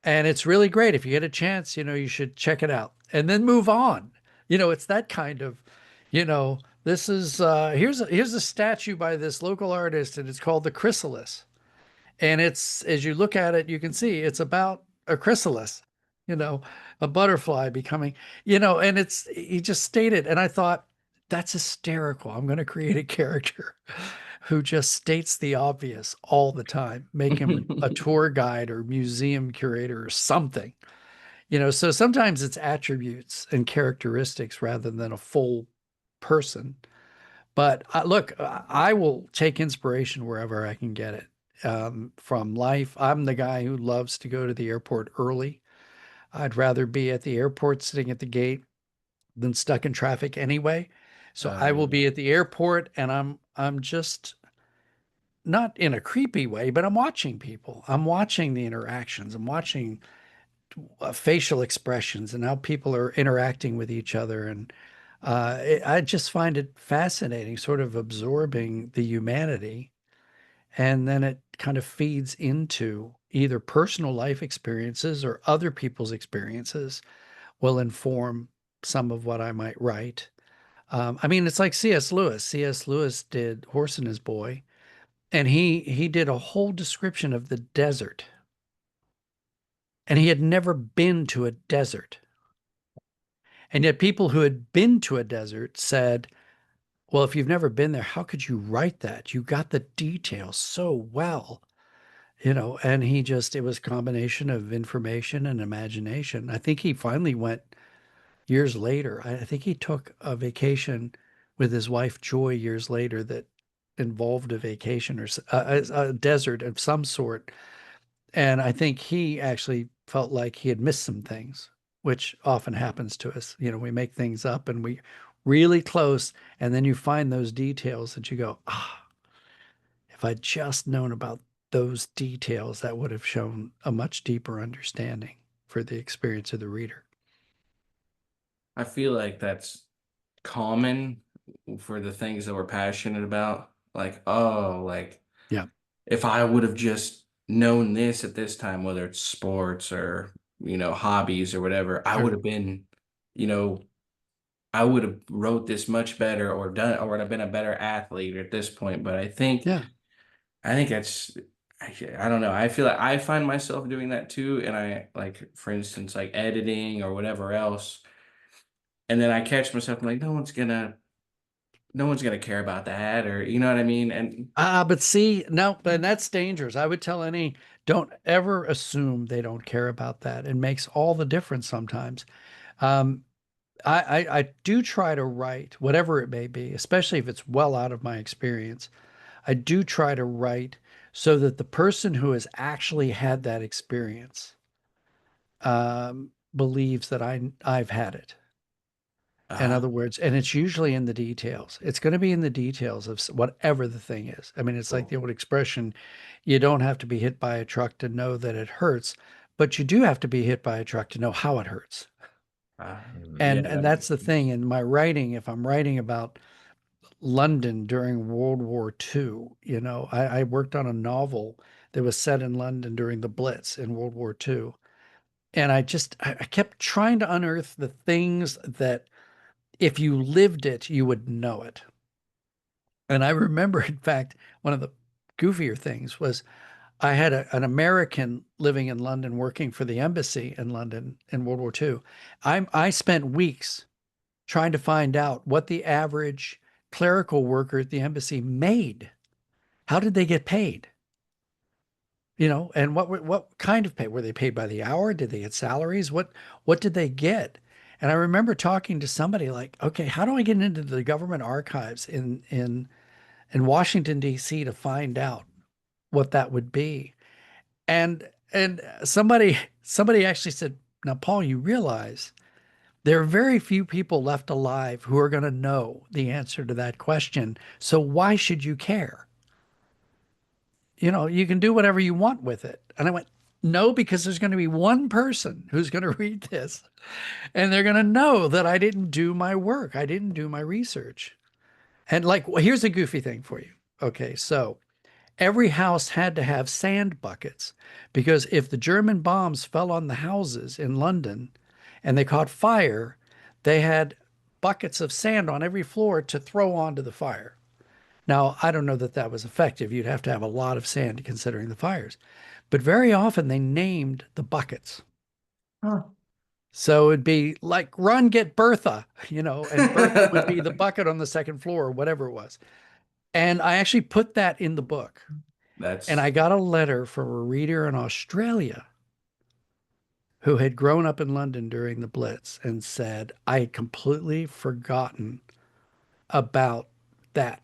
And it's really great. If you get a chance, you should check it out and then move on. It's that kind of, this is here's a statue by this local artist, and it's called the Chrysalis. And it's, as you look at it, you can see it's about a chrysalis, you know, a butterfly becoming, and he just stated, and I thought, that's hysterical. I'm going to create a character who just states the obvious all the time, make him a tour guide or museum curator or something. So sometimes it's attributes and characteristics rather than a full person. But look, I will take inspiration wherever I can get it, from life. I'm the guy who loves to go to the airport early. I'd rather be at the airport sitting at the gate than stuck in traffic anyway. So I will
Yeah.
be at the airport, and I'm just not in a creepy way, but I'm watching people. I'm watching the interactions. I'm watching facial expressions and how people are interacting with each other. And I just find it fascinating, sort of absorbing the humanity. And then it kind of feeds into either personal life experiences or other people's experiences will inform some of what I might write. I mean, it's like C.S. Lewis. C.S. Lewis did Horse and His Boy, and he did a whole description of the desert, and he had never been to a desert. And yet people who had been to a desert said, well, if you've never been there, how could you write that? You got the details so well, and it was a combination of information and imagination. I think he finally went years later. I think he took a vacation with his wife, Joy, years later that involved a vacation or a desert of some sort. And I think he actually felt like he had missed some things, which often happens to us. We make things up and we really close, and then you find those details that you go, if I'd just known about those details, that would have shown a much deeper understanding for the experience of the reader.
I feel like that's common for the things that we're passionate about. Like, oh, like
Yeah.
if I would have just known this at this time, whether it's sports or, hobbies or whatever, I would
Sure.
have been, you know, I would have wrote this much better or done or would have been a better athlete at this point. But
Yeah.
I think that's, I don't know. I feel like I find myself doing that too. And I like, for instance, like editing or whatever else. And then I catch myself I'm like, no one's gonna care about that, or you know what I mean? And
But see, no, and that's dangerous. I would tell any, don't ever assume they don't care about that. It makes all the difference sometimes. Um, I do try to write whatever it may be, especially if it's well out of my experience. I do try to write so that the person who has actually had that experience believes that I've had it. In
uh,
other words, and it's usually in the details. It's going to be in the details of whatever the thing is. I mean, it's like the
cool.
old expression, you don't have to be hit by a truck to know that it hurts, but you do have to be hit by a truck to know how it hurts.
Mm.
Yeah,
And
that
that's
makes
the thing in my writing. If I'm writing about London during World War II, I worked on a novel that was set in London during the Blitz in World War II. And I kept trying to unearth the things that if you lived it, you would know it. And I remember, in fact, one of the goofier things was I had an American living in London working for the embassy in London in World War II. I spent weeks trying to find out what the average clerical worker at the embassy made. How did they get paid? And what kind of pay? Were they paid by the hour? Did they get salaries? What did they get? And I remember talking to somebody like, okay, how do I get into the government archives in Washington, D.C. to find out what that would be? And somebody actually said, "Now, Paul, you realize there are very few people left alive who are going to know the answer to that question. So why should you care? You can do whatever you want with it." And I went, "No, because there's going to be one person who's going to read this and they're going to know that I didn't do my work. I didn't do my research." And like, well, here's a goofy thing for you. Okay, so every house had to have sand buckets because if the German bombs fell on the houses in London and they caught fire, they had buckets of sand on every floor to throw onto the fire. Now, I don't know that that was effective. You'd have to have a lot of sand considering the fires. But very often they named the buckets.
Huh.
So it'd be like, "Run, get Bertha," and Bertha would be the bucket on the second floor or whatever it was. And I actually put that in the book. And
That's
I got a letter from a reader in Australia who had grown up in London during the Blitz and said, "I had completely forgotten about that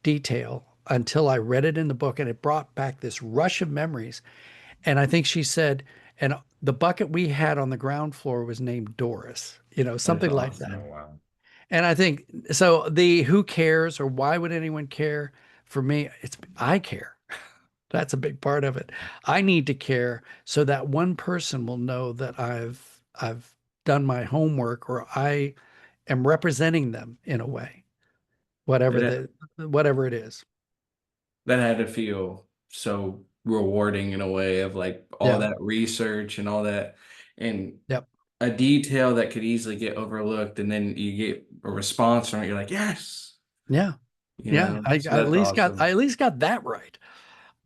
detail until I read it in the book, and it brought back this rush of memories." And I think she said, "And the bucket we had on the ground floor was named Doris,"
That's
something like that.
awesome. Wow.
And I think so. The who cares or why would anyone care? For me, it's I care. That's a big part of it. I need to care so that one person will know that I've done my homework or I am representing them in a way, whatever
that
the whatever it is.
that had to feel so rewarding in a way of like all
Yeah.
that research and all that and
Yep.
a detail that could easily get overlooked and then you get a response from it, you're like, yes,
Yeah. Yeah.
so that's
I
awesome.
at least got that right.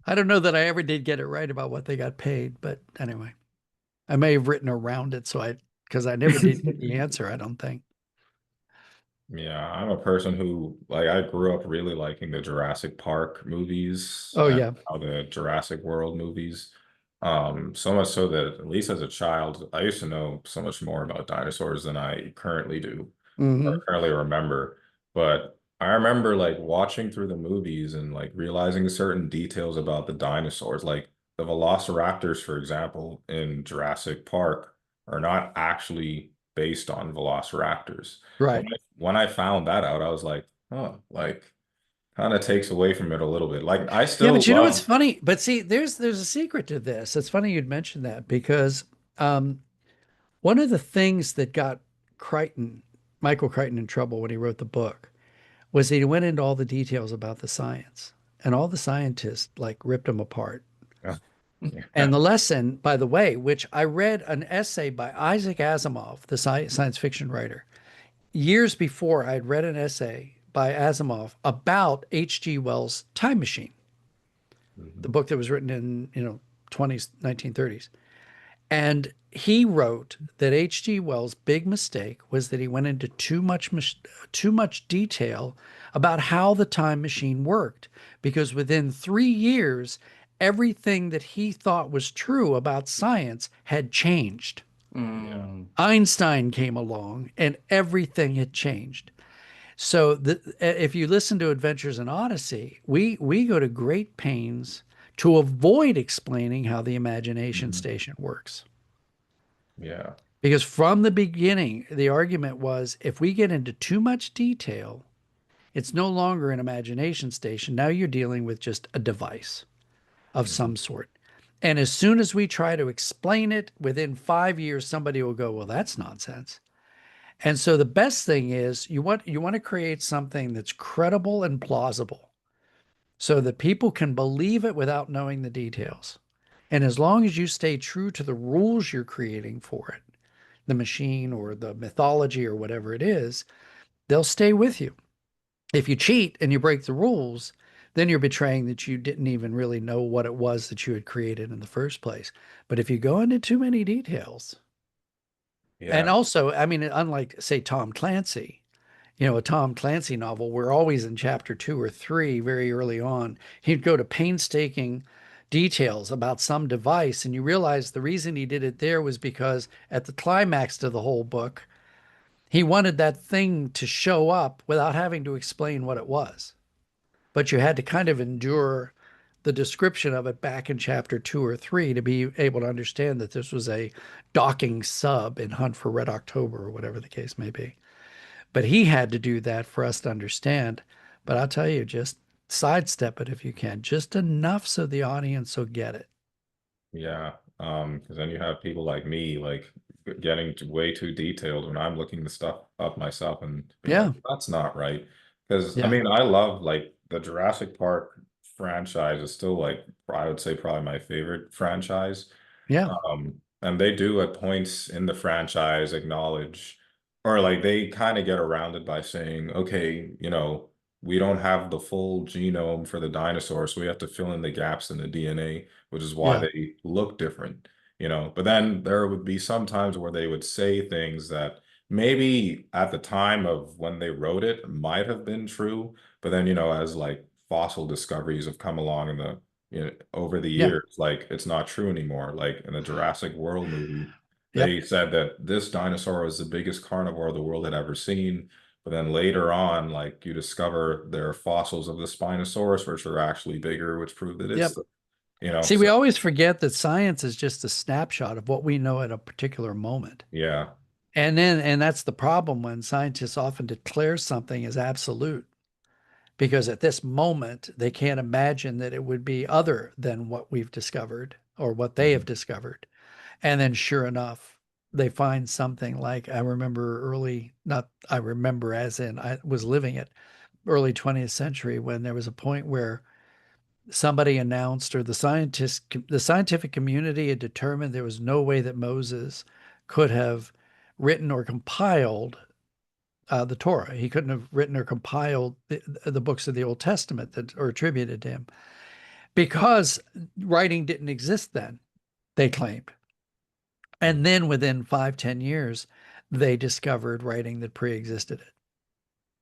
I don't know that I ever did get it right about what they got paid, but anyway, I may have written around it because I never did get the answer, I don't think.
Yeah, I'm a person who like I grew up really liking the Jurassic Park movies
Oh
and
yeah.
how the Jurassic World movies. So much so that at least as a child, I used to know so much more about dinosaurs than I currently do or
Hmm.
currently remember. But I remember like watching through the movies and like realizing certain details about the dinosaurs, like the velociraptors, for example, in Jurassic Park, are not actually based on velociraptors. When
Right.
I found that out, I was like, oh, like kind of takes away from it a little bit. Like I
Yeah,
still
but you know what's
love,
funny? But see, there's a secret to this. It's funny you'd mention that because um, one of the things that got Crichton, Michael Crichton, in trouble when he wrote the book was that he went into all the details about the science, and all the scientists like ripped him apart. And
yeah.
the lesson, by the way, which I read an essay by Isaac Asimov, the science fiction writer, years before I had read an essay by Asimov about H.G. Wells' Time Machine, the
Mhm.
book that was written in 20s 1930s. And he wrote that H.G. Wells' big mistake was that he went into too much detail about how the time machine worked, because within 3 years, everything that he thought was true about science had changed.
Yeah.
Mm.
Einstein came along, and everything had changed. So if you listen to Adventures in Odyssey, we go to great pains to avoid explaining how the imagination
Mhm.
station works.
Yeah.
Because from the beginning, the argument was if we get into too much detail, it's no longer an imagination station. Now you're dealing with just a device of
Mhm.
some sort. And as soon as we try to explain it, within 5 years, somebody will go, "Well, that's nonsense." And so the best thing is you want to create something that's credible and plausible so that people can believe it without knowing the details. And as long as you stay true to the rules you're creating for it, the machine or the mythology or whatever it is, they'll stay with you. If you cheat and you break the rules, then you're betraying that you didn't even really know what it was that you had created in the first place. But if you go into too many details, and
Yeah.
also, I mean, unlike, say, Tom Clancy, a Tom Clancy novel, we're always in chapter 2 or 3 very early on. He'd go to painstaking details about some device, and you realize the reason he did it there was because at the climax to the whole book, he wanted that thing to show up without having to explain what it was. But you had to kind of endure the description of it back in chapter 2 or 3 to be able to understand that this was a docking sub in Hunt for Red October or whatever the case may be. But he had to do that for us to understand. But I'll tell you, just sidestep it if you can, just enough so the audience will get it.
Yeah. Because then you have people like me, like getting way too detailed when I'm looking the stuff up myself and being like,
Yeah,
that's not right. Because I
yeah,
mean, I love like the Jurassic Park franchise is still like I would say probably my favorite franchise.
yeah,
And they do at points in the franchise acknowledge, or like they kind of get around it by saying, okay, we don't have the full genome for the dinosaur, so we have to fill in the gaps in the DNA, which is why
yeah,
they look different. But then there would be some times where they would say things that maybe at the time of when they wrote it might have been true, but then, as like fossil discoveries have come along in the over the
yeah,
years, like it's not true anymore. Like in the Jurassic World movie,
yep,
they said that this dinosaur was the biggest carnivore the world had ever seen. But then later on, like you discover there are fossils of the Spinosaurus, which are actually bigger, which prove that
yep. See, we
so
always forget that science is just a snapshot of what we know at a particular moment.
yeah.
And that's the problem when scientists often declare something as absolute, because at this moment they can't imagine that it would be other than what we've discovered or what they have
Mhm.
discovered. And then sure enough, they find something like I remember early, not I remember as in I was living it, early 20th century when there was a point where somebody announced, or the scientific community had determined there was no way that Moses could have written or compiled the Torah. He couldn't have written or compiled the books of the Old Testament that are attributed to him because writing didn't exist then, they claimed. And then within 5, 10 years, they discovered writing that pre-existed it.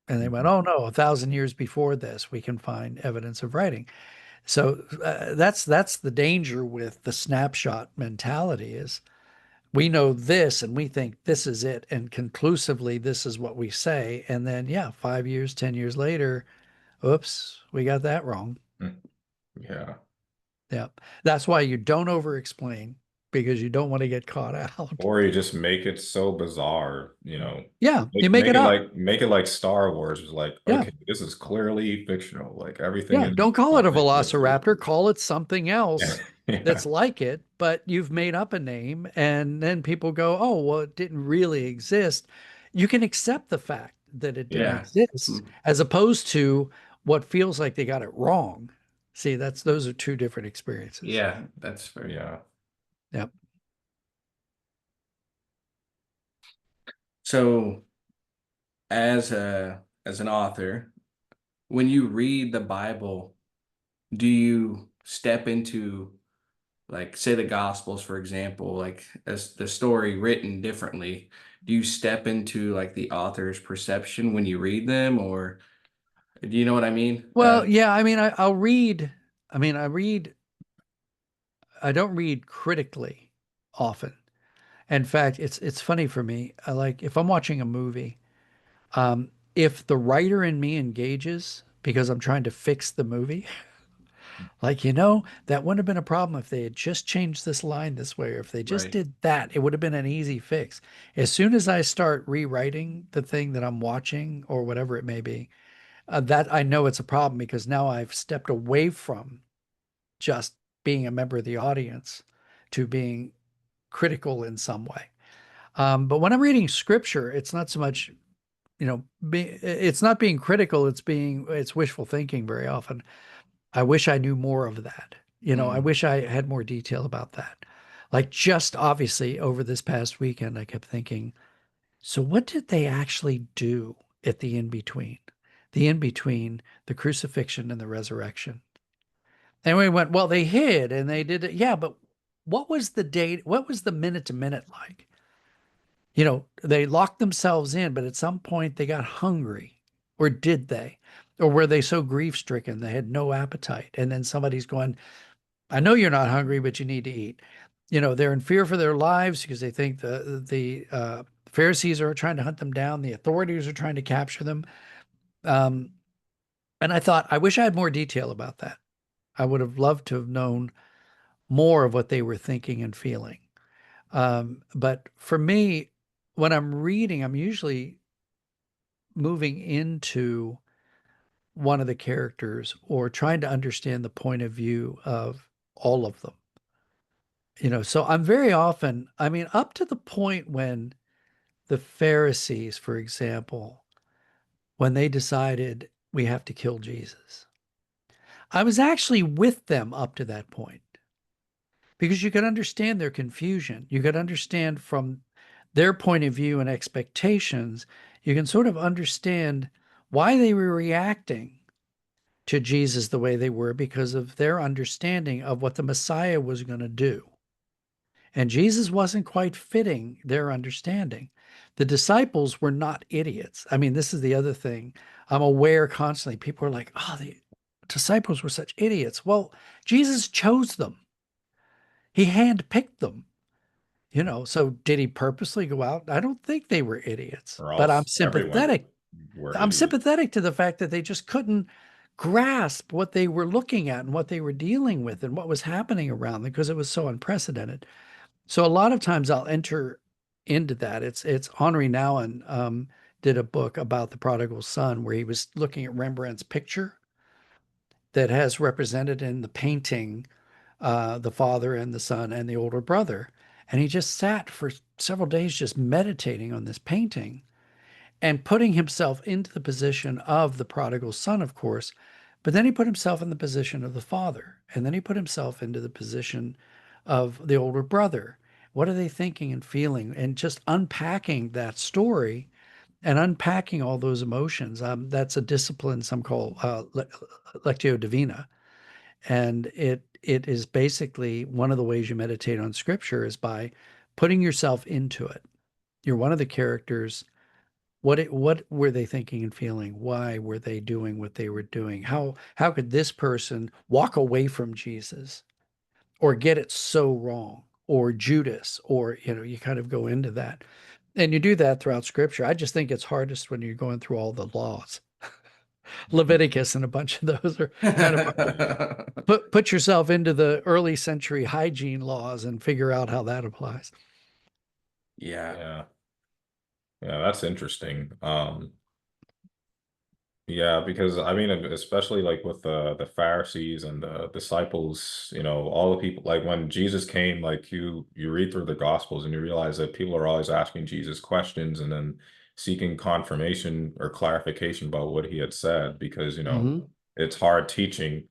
And they went,
Mhm.
oh no, 1,000 years before this, we can find evidence of writing. So that's the danger with the snapshot mentality is we know this and we think this is it, and conclusively this is what we say. And then, yeah, 5 years, 10 years later, oops, we got that wrong.
Mm. Yeah.
Yeah. That's why you don't over explain because you don't want to get caught out.
Or you just make it so bizarre,
Yeah. You
make
make
make
it
it
up.
like Star Wars was like,
Yeah.
okay, this is clearly fictional. Like everything
Yeah.
in
Don't call it a
nothing existed.
velociraptor. Call it something else
Yeah.
that's
Yeah.
like it, but you've made up a name. And then people go, oh, well, it didn't really exist. You can accept the fact that it didn't
Yeah.
exist
Mm.
as opposed to what feels like they got it wrong. See, those are two different experiences.
Yeah, that's fair.
Yeah.
Yep.
So as an author, when you read the Bible, do you step into, like, say the Gospels, for example, like as the story written differently, do you step into like the author's perception when you read them, or do you know what I mean?
Well, yeah, I mean, I'll read, I mean, I don't read critically often. In fact, it's funny for me. I like if I'm watching a movie, if the writer in me engages because I'm trying to fix the movie, like, that wouldn't have been a problem if they had just changed this line this way, or if they just
Right.
did that, it would have been an easy fix. As soon as I start rewriting the thing that I'm watching or whatever it may be, that I know it's a problem because now I've stepped away from just being a member of the audience to being critical in some way. But when I'm reading scripture, it's not so much, it's not being critical. It's wishful thinking very often. I wish I knew more of that. I
Mm.
wish I had more detail about that. Like just obviously over this past weekend, I kept thinking, so what did they actually do at the in between? The in between the crucifixion and the resurrection. And we went, well, they hid and they did it. Yeah, but what was the date? What was the minute to minute like? They locked themselves in, but at some point they got hungry. Or did they? Or were they so grief stricken they had no appetite? And then somebody's going, I know you're not hungry, but you need to eat. They're in fear for their lives because they think the Pharisees are trying to hunt them down, the authorities are trying to capture them. Um, and I thought, I wish I had more detail about that. I would have loved to have known more of what they were thinking and feeling. But for me, when I'm reading, I'm usually moving into one of the characters or trying to understand the point of view of all of them. So I'm very often, I mean, up to the point when the Pharisees, for example, when they decided we have to kill Jesus, I was actually with them up to that point because you could understand their confusion. You could understand from their point of view and expectations, you can sort of understand why they were reacting to Jesus the way they were because of their understanding of what the Messiah was going to do. And Jesus wasn't quite fitting their understanding. The disciples were not idiots. I mean, this is the other thing. I'm aware constantly. People are like, oh, the disciples were such idiots. Well, Jesus chose them, he handpicked them. So did he purposely go out? I don't think they were idiots,
Or
but I'm
else everyone
sympathetic.
were
I'm
idiots.
sympathetic to the fact that they just couldn't grasp what they were looking at and what they were dealing with and what was happening around them because it was so unprecedented. So a lot of times I'll enter into that. It's Henri Nouwen did a book about the prodigal son where he was looking at Rembrandt's picture that has represented in the painting the father and the son and the older brother. And he just sat for several days just meditating on this painting and putting himself into the position of the prodigal son, of course. But then he put himself in the position of the father. And then he put himself into the position of the older brother. What are they thinking and feeling? And just unpacking that story and unpacking all those emotions. That's a discipline some call Lectio Divina. And it is basically one of the ways you meditate on scripture is by putting yourself into it. You're one of the characters. What were they thinking and feeling? Why were they doing what they were doing? How could this person walk away from Jesus or get it so wrong? Or Judas, or you kind of go into that. And you do that throughout scripture. I just think it's hardest when you're going through all the laws. Leviticus and a bunch of those are kind of put yourself into the early century hygiene laws and figure out how that applies.
Yeah.
Yeah. Yeah, that's interesting. Yeah, because I mean, especially like with the Pharisees and the disciples, all the people, like when Jesus came, like you read through the Gospels and you realize that people are always asking Jesus questions and then seeking confirmation or clarification about what he had said because,
Hmm.
it's hard teaching.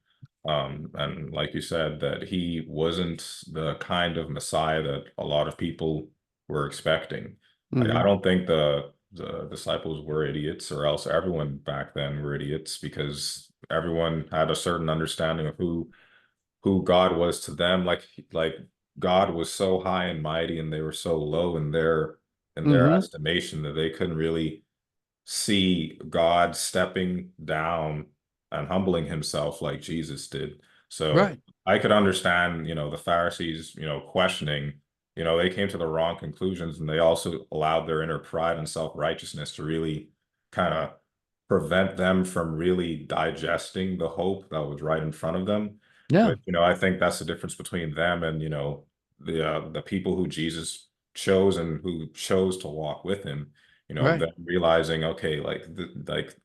And like you said, that he wasn't the kind of Messiah that a lot of people were expecting. I
Hmm.
don't think the disciples were idiots, or else everyone back then were idiots because everyone had a certain understanding of who God was to them. Like God was so high and mighty, and they were so low in their
Hmm.
estimation that they couldn't really see God stepping down and humbling himself like Jesus did. So
Right.
I could understand, the Pharisees, questioning, they came to the wrong conclusions and they also allowed their inner pride and self-righteousness to really kind of prevent them from really digesting the hope that was right in front of them.
Yeah.
But, I think that's the difference between them and, the people who Jesus chose and who chose to walk with him,
Right.
them realizing, okay, like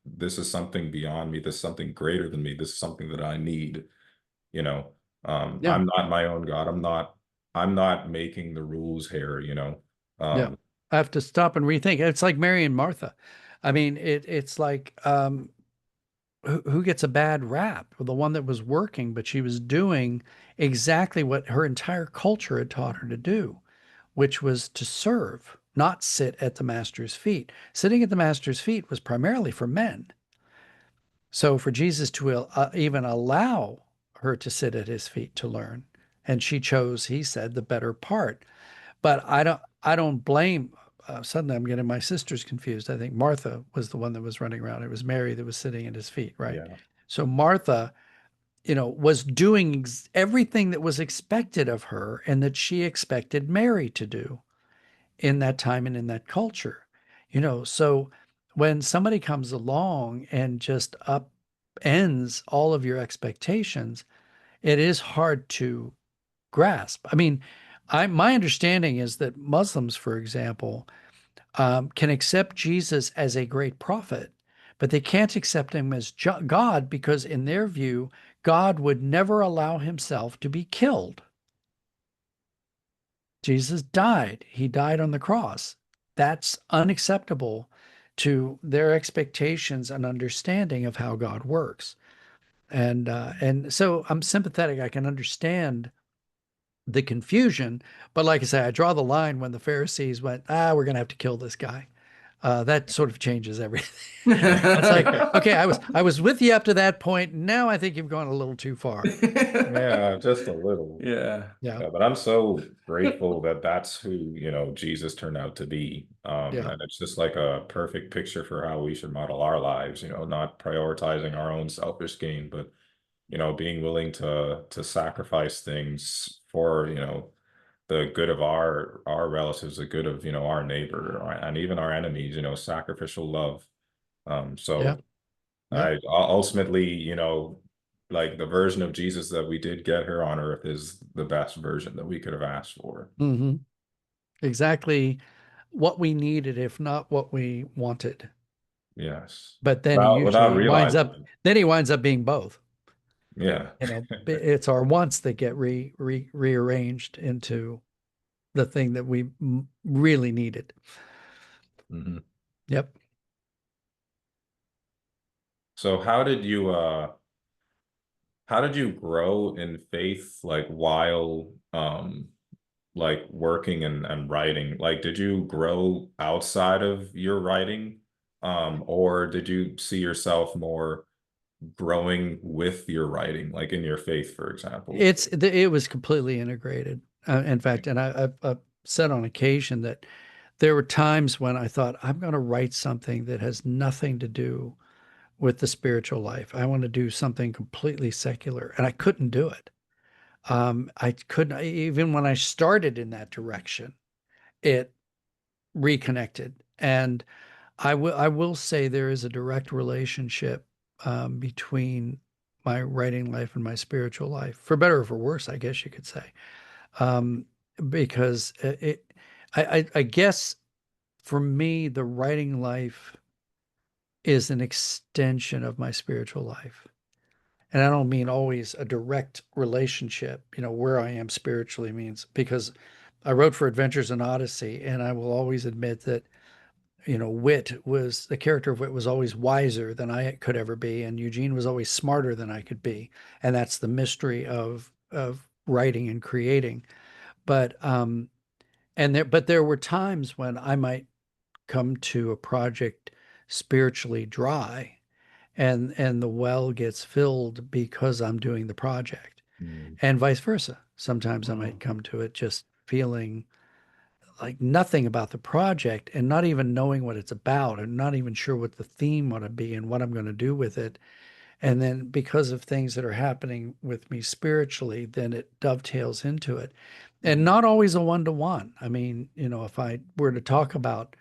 this is something beyond me, this is something greater than me, this is something that I need, you know.
Yeah.
I'm not my own God. I'm not making the rules here,
Yeah.
Um,
I have to stop and rethink. It's like Mary and Martha. I mean, it's like who gets a bad rap? Well, the one that was working, but she was doing exactly what her entire culture had taught her to do, which was to serve, not sit at the master's feet. Sitting at the master's feet was primarily for men. So for Jesus to even allow her to sit at his feet to learn, and she chose, he said, the better part. But I don't blame. Suddenly, I'm getting my sisters confused. I think Martha was the one that was running around. It was Mary that was sitting at his feet, right?
yeah.
So Martha, was doing everything that was expected of her and that she expected Mary to do in that time and in that culture. So when somebody comes along and just upends all of your expectations, it is hard to grasp. I mean, my understanding is that Muslims, for example, can accept Jesus as a great prophet, but they can't accept him as God because, in their view, God would never allow himself to be killed. Jesus died. He died on the cross. That's unacceptable to their expectations and understanding of how God works. And so I'm sympathetic. I can understand the confusion, but like I say, I draw the line when the Pharisees went, we're going to have to kill this guy. That sort of changes everything. It's like, okay, I was with you up to that point. Now I think you've gone a little too far.
Yeah, just a little.
Yeah.
Yeah,
Yeah, but I'm so grateful that that's who, Jesus turned out to be.
yeah,
And it's just like a perfect picture for how we should model our lives, not prioritizing our own selfish gain, but, being willing to sacrifice things for, the good of our relatives, the good of, our neighbor and even our enemies, sacrificial love.
yeah,
So
yeah.
ultimately, like the version of Jesus that we did get here on earth is the best version that we could have asked for.
Hmm. Exactly what we needed, if not what we wanted.
Yes.
But then
Without realizing it.
then he winds up being both.
Yeah.
It's our wants that get rearranged into the thing that we really needed.
Mhm.
Yep.
So how did you grow in faith like while like working and writing? Like did you grow outside of your writing? Or did you see yourself more growing with your writing, like in your faith, for example?
It was completely integrated. In fact, and I've said on occasion that there were times when I thought I'm going to write something that has nothing to do with the spiritual life. I want to do something completely secular, and I couldn't do it. I couldn't even when I started in that direction. It reconnected, and I will say there is a direct relationship between my writing life and my spiritual life, for better or for worse, I guess you could say. Um, because I guess for me, the writing life is an extension of my spiritual life. And I don't mean always a direct relationship, where I am spiritually means because I wrote for Adventures in Odyssey, and I will always admit that, Wit was the character of Wit was always wiser than I could ever be, and Eugene was always smarter than I could be. And that's the mystery of writing and creating. But there were times when I might come to a project spiritually dry, and the well gets filled because I'm doing the project,
Mm.
and vice versa. Sometimes I might
Wow.
come to it just feeling like nothing about the project and not even knowing what it's about and not even sure what the theme ought to be and what I'm going to do with it. And then because of things that are happening with me spiritually, then it dovetails into it. And
Mhm.
not always a one to one. I mean, if I were to talk about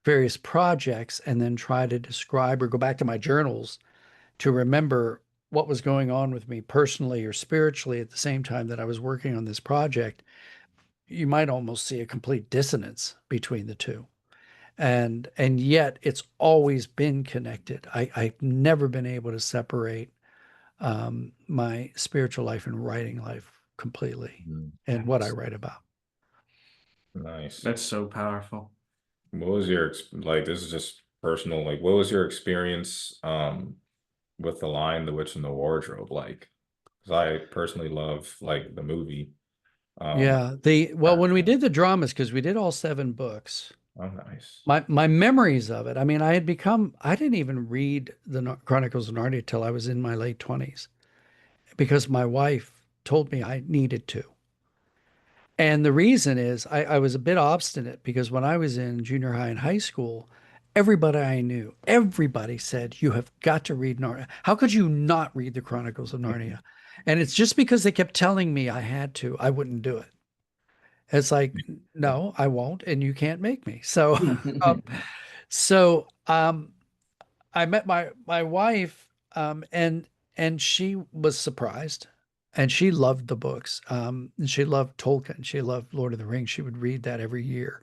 various projects and then try to describe or go back to my journals to remember what was going on with me personally or spiritually at the same time that I was working on this project, you might almost see a complete dissonance between the two. And yet it's always been connected. I've never been able to separate my spiritual life and writing life completely
Mm.
and what I
That's
write about.
Nice.
that's so powerful.
What was your like this is just personal, like what was your experience with The Lion, the Witch, and the Wardrobe like? Because I personally love like the movie. Um
Yeah. Well, when we did the dramas, because we did all 7 books,
oh nice.
my memories of it. I mean, I didn't even read the Chronicles of Narnia till I was in my late 20s because my wife told me I needed to. And the reason is I was a bit obstinate because when I was in junior high and high school, everybody I knew, everybody said, you have got to read Narnia. How could you not read the Chronicles of Narnia? And it's just because they kept telling me I had to, I wouldn't do it. It's like, no, I won't, and you can't make me. So, um, so I met my wife, and she was surprised, and she loved the books. And she loved Tolkien. She loved Lord of the Rings. She would read that every year.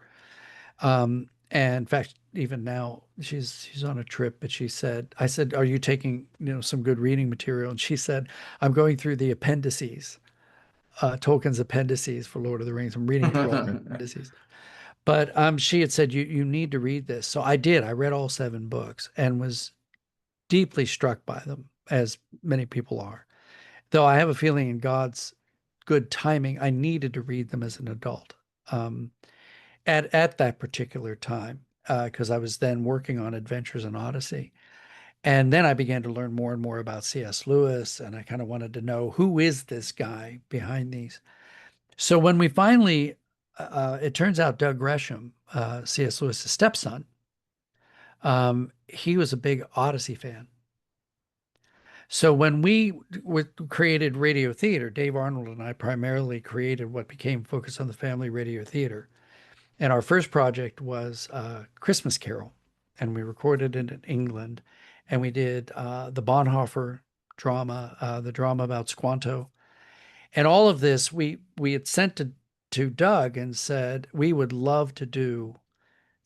And in fact, even now she's on a trip, but she said, I said, "Are you taking, some good reading material?" And she said, "I'm going through the appendices, Tolkien's appendices for Lord of the Rings. I'm reading through all the appendices." But she had said, you need to read this. So I did. I read all 7 books and was deeply struck by them, as many people are. Though I have a feeling in God's good timing, I needed to read them as an adult. Um, at that particular time, because I was then working on Adventures in Odyssey. And then I began to learn more and more about C.S. Lewis, and I kind of wanted to know, who is this guy behind these. So when we finally, it turns out Doug Gresham, C.S. Lewis's stepson, he was a big Odyssey fan. So when we created Radio Theater, Dave Arnold and I primarily created what became Focus on the Family Radio Theater. And our first project was Christmas Carol, and we recorded it in England. And we did the Bonhoeffer drama, the drama about Squanto, and all of this. We had sent to Doug and said we would love to do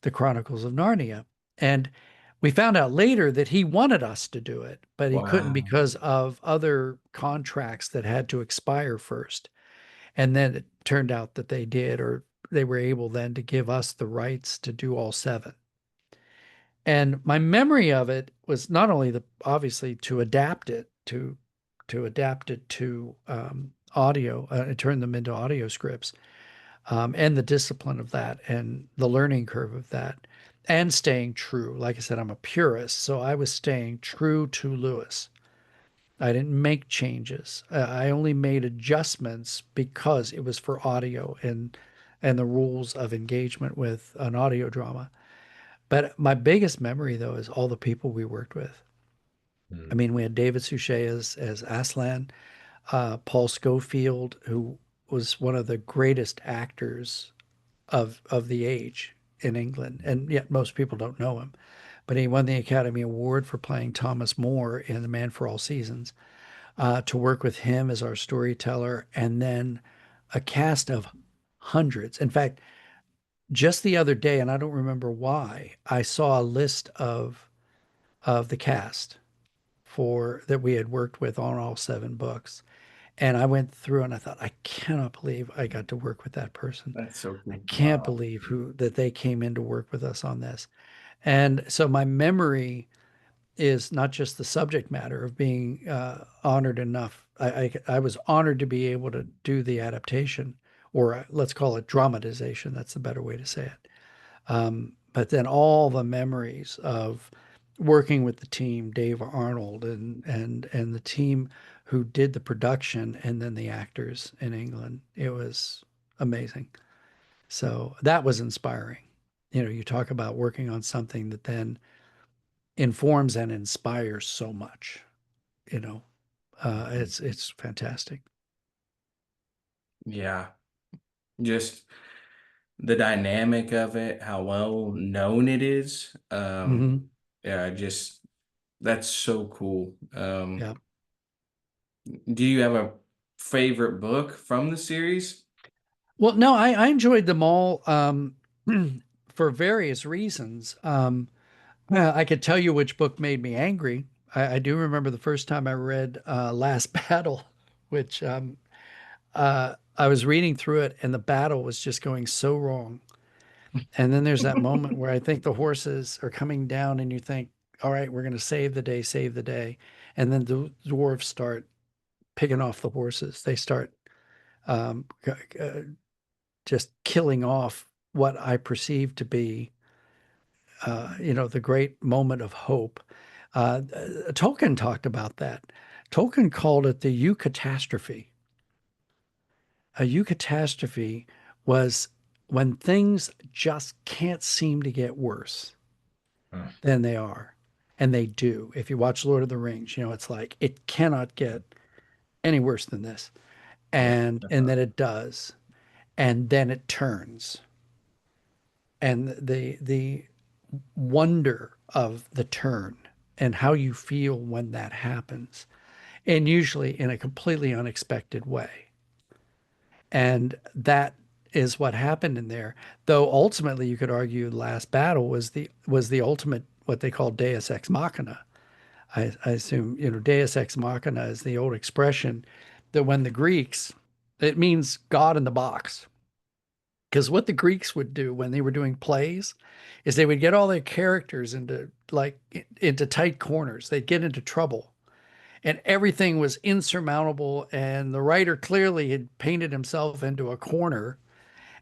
the Chronicles of Narnia, and we found out later that he wanted us to do it, but he couldn't
Wow.
because of other contracts that had to expire first. And then it turned out that they did, or they were able then to give us the rights to do all 7. And my memory of it was not only obviously to adapt it to audio, turn them into audio scripts, and the discipline of that and the learning curve of that, and staying true. Like I said, I'm a purist, so I was staying true to Lewis. I didn't make changes. I only made adjustments because it was for audio and the rules of engagement with an audio drama. But my biggest memory, though, is all the people we worked with. I
Mm.
mean, we had David Suchet as Aslan, Paul Schofield, who was one of the greatest actors of the age in England, and yet most people don't know him. But he won the Academy Award for playing Thomas More in The Man for All Seasons. To work with him as our storyteller, and then a cast of hundreds. In fact, just the other day, and I don't remember why, I saw a list of the cast for that we had worked with on all 7 books. And I went through and I thought, I cannot believe I got to work with that person.
That's so
I
cool.
can't
Wow.
believe that they came in to work with us on this. And so my memory is not just the subject matter of being honored enough. I was honored to be able to do the adaptation, or let's call it dramatization. That's the better way to say it. But then all the memories of working with the team, Dave Arnold and the team who did the production, and then the actors in England, it was amazing. So that was inspiring. You talk about working on something that then informs and inspires so much. You know,
Mhm.
it's fantastic.
Yeah. Just the dynamic of it, how well known it is.
Hmm.
Yeah, just that's so cool.
Yeah.
Do you have a favorite book from the series?
Well, no, I enjoyed them all for various reasons. I could tell you which book made me angry. I do remember the first time I read Last Battle, which I was reading through it, and the battle was just going so wrong. And then there's that moment where I think the horses are coming down, and you think, all right, we're going to save the day, save the day. And then the dwarves start picking off the horses. They start um, just killing off what I perceive to be, the great moment of hope. Tolkien talked about that. Tolkien called it the eucatastrophe. A eucatastrophe was when things just can't seem to get worse
Uh,
than they are. And they do. If you watch Lord of the Rings, it's like it cannot get any worse than this.
yeah.
And then it does. And then it turns. And the wonder of the turn and how you feel when that happens and usually in a completely unexpected way. And that is what happened in there. Though ultimately you could argue the last battle was the ultimate what they call Deus ex machina. I assume, Deus ex machina is the old expression that when the Greeks, it means God in the box. Because what the Greeks would do when they were doing plays is they would get all their characters into tight corners. They'd get into trouble and everything was insurmountable. And the writer clearly had painted himself into a corner,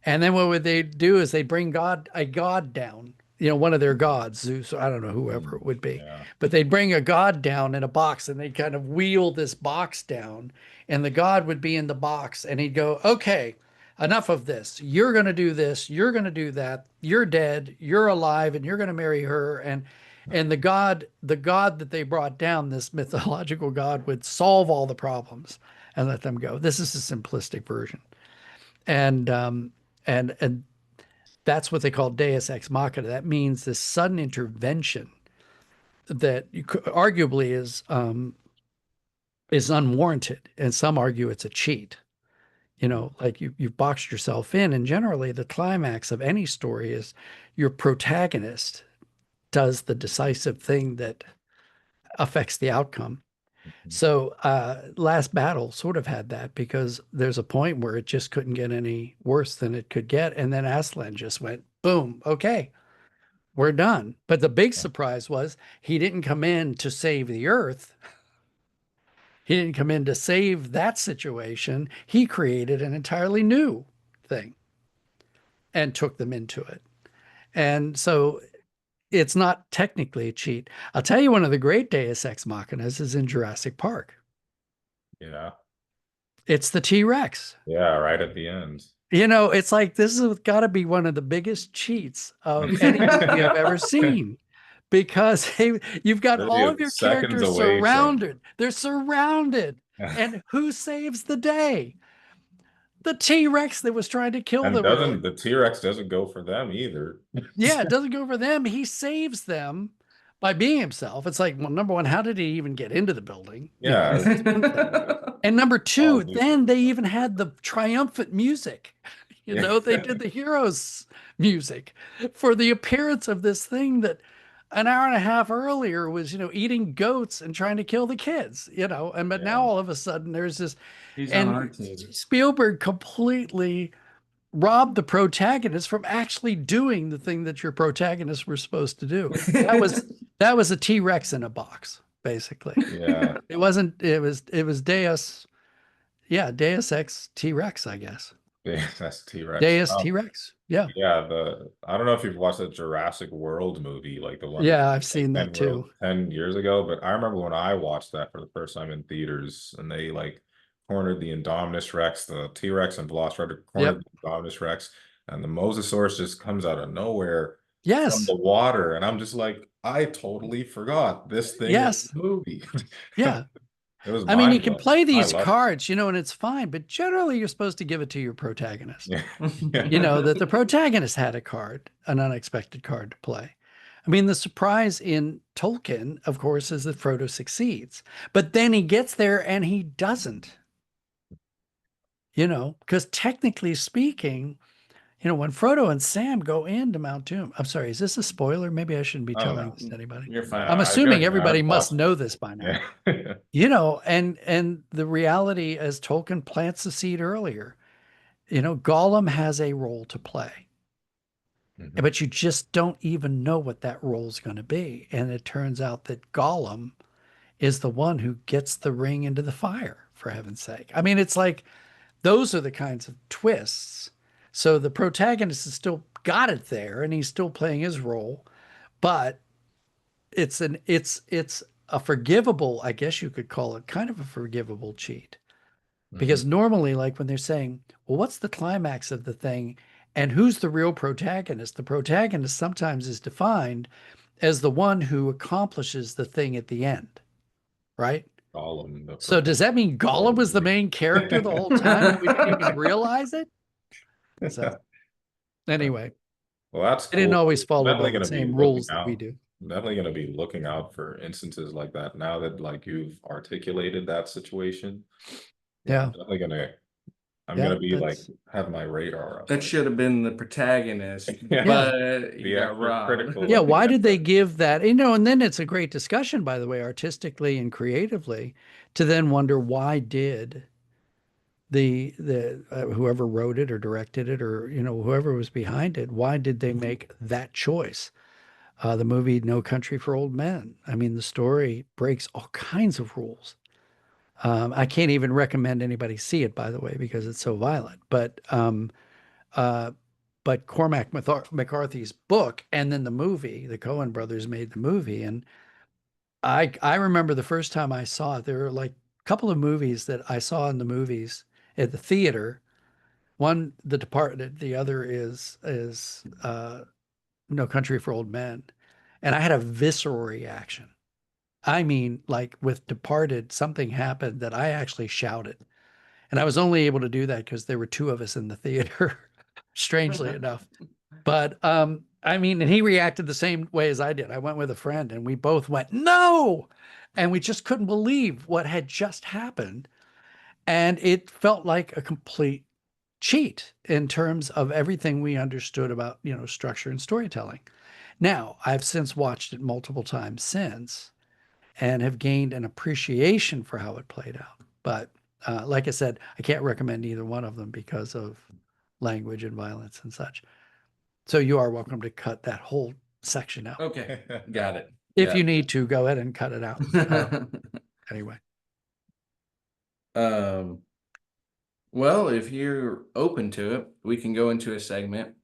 and then what would they do is they bring a god down, one of their gods, Zeus, I don't know, whoever
Mm,
it would be.
yeah.
But they'd bring a god down in a box and they'd kind of wheel this box down, and the god would be in the box and he'd go, okay, enough of this. You're going to do this. You're going to do that. You're dead. You're alive, and you're going to marry her. And the god that they brought down, this mythological god, would solve all the problems and let them go. This is a simplistic version. And that's what they call Deus ex machina. That means this sudden intervention that arguably is unwarranted, and some argue it's a cheat. Like you've boxed yourself in, and generally the climax of any story is your protagonist does the decisive thing that affects the outcome.
Mhm.
So Last Battle sort of had that because there's a point where it just couldn't get any worse than it could get. And then Aslan just went, boom, okay, we're done. But the big surprise was he didn't come in to save the earth. He didn't come in to save that situation. He created an entirely new thing and took them into it. And so it's not technically a cheat. I'll tell you, one of the great Deus Ex Machinas is in Jurassic Park.
Yeah.
It's the T-Rex.
Yeah, right at the end.
It's like this has got to be one of the biggest cheats of any movie I've ever seen, because hey, you've got all of
Literally
your
seconds
characters
away from.
surrounded. They're surrounded. And who saves the day? The T-Rex that was trying to kill
And
them earlier.
doesn't the T-Rex doesn't go for them either.
Yeah, it doesn't go for them. He saves them by being himself. It's like, well, number one, how did he even get into the building?
Yeah,
That's one thing. And number
all
two,
Zeus.
then they even had the triumphant music.
Yeah.
They did the heroes music for the appearance of this thing that an hour and a half earlier was, eating goats and trying to kill the kids, but now
Yeah.
all of a sudden there's this,
He's on
and
our team.
Spielberg completely robbed the protagonist from actually doing the thing that your protagonists were supposed to do. That was a T-Rex in a box, basically.
Yeah.
It was Deus, yeah, Deus Ex T-Rex, I guess.
Yeah, that's T-Rex.
Deus T-Rex. Yeah.
Yeah, I don't know if you've watched the Jurassic World movie, like the one
Yeah, I've
like
seen that
10 world
too.
10 years ago, but I remember when I watched that for the first time in theaters and they like cornered the Indominus Rex, the T-Rex and Velociraptor cornered
Yep.
the Indominus Rex, and the Mosasaurus just comes out of nowhere from
Yes.
the water, and I'm just like, I totally forgot this thing was
Yes.
a movie.
Yeah.
It was
I mean, you can
mind-blowing.
play
I
these
loved
cards, and it's fine, but generally you're supposed to give it to your protagonist.
it. Yeah.
That the protagonist had an unexpected card to play. I mean, the surprise in Tolkien, of course, is that Frodo succeeds, but then he gets there and he doesn't, because technically speaking, when Frodo and Sam go into Mount Doom, I'm sorry, is this a spoiler? Maybe I shouldn't be
I don't
telling
know.
this to anybody.
You're fine.
I'm
I feel
assuming
like
everybody
I've
must
watched
know this by now.
Yeah.
And the reality, as Tolkien plants the seed earlier, Gollum has a role to play,
Mhm.
but you just don't even know what that role is going to be. And it turns out that Gollum is the one who gets the ring into the fire, for heaven's sake. I mean, it's like those are the kinds of twists. So the protagonist has still got it there and he's still playing his role, but it's a forgivable, I guess you could call it kind of a forgivable cheat.
Mhm.
Because normally, like when they're saying, well, what's the climax of the thing and who's the real protagonist? The protagonist sometimes is defined as the one who accomplishes the thing at the end, right?
Gollum, the
So does that mean Gollum was the
protagonist.
main character the whole time and we didn't even realize it? So anyway,
Well, that's
I didn't
cool.
always
I'm
follow
definitely
the
going to be
same
looking
rules that we
out.
do.
definitely going to be looking out for instances like that now that like you've articulated that situation. Yeah,
Yeah.
I'm
Yeah.
gonna be like
That's,
have my radar up.
That
Like,
should have been the protagonist,
yeah,
yeah.
but he
be
got
extra
robbed.
critical
Yeah.
at the
Why
end.
did they give that? And then it's a great discussion, by the way, artistically and creatively, to then wonder why did the whoever wrote it or directed it or whoever was behind it, why did they make that choice? The movie No Country for Old Men. I mean, the story breaks all kinds of rules. I can't even recommend anybody see it, by the way, because it's so violent. Uh, but Cormac McCarthy's book and then the movie, the Coen brothers made the movie, and I remember the first time I saw it. There were like a couple of movies that I saw in the movies at the theater. One, The Departed. The other is No Country for Old Men, and I had a visceral reaction. I mean, like with Departed, something happened that I actually shouted. And I was only able to do that because there were two of us in the theater, strangely enough. But I mean, and he reacted the same way as I did. I went with a friend and we both went, no. And we just couldn't believe what had just happened. And it felt like a complete cheat in terms of everything we understood about, structure and storytelling. Now, I've since watched it multiple times since and have gained an appreciation for how it played out. But like I said, I can't recommend either one of them because of language and violence and such. So you are welcome to cut that whole section out.
Okay, got it.
If
Yeah.
you need to, go ahead and cut it out. Anyway.
Um, well, if you're open to it, we can go into a segment.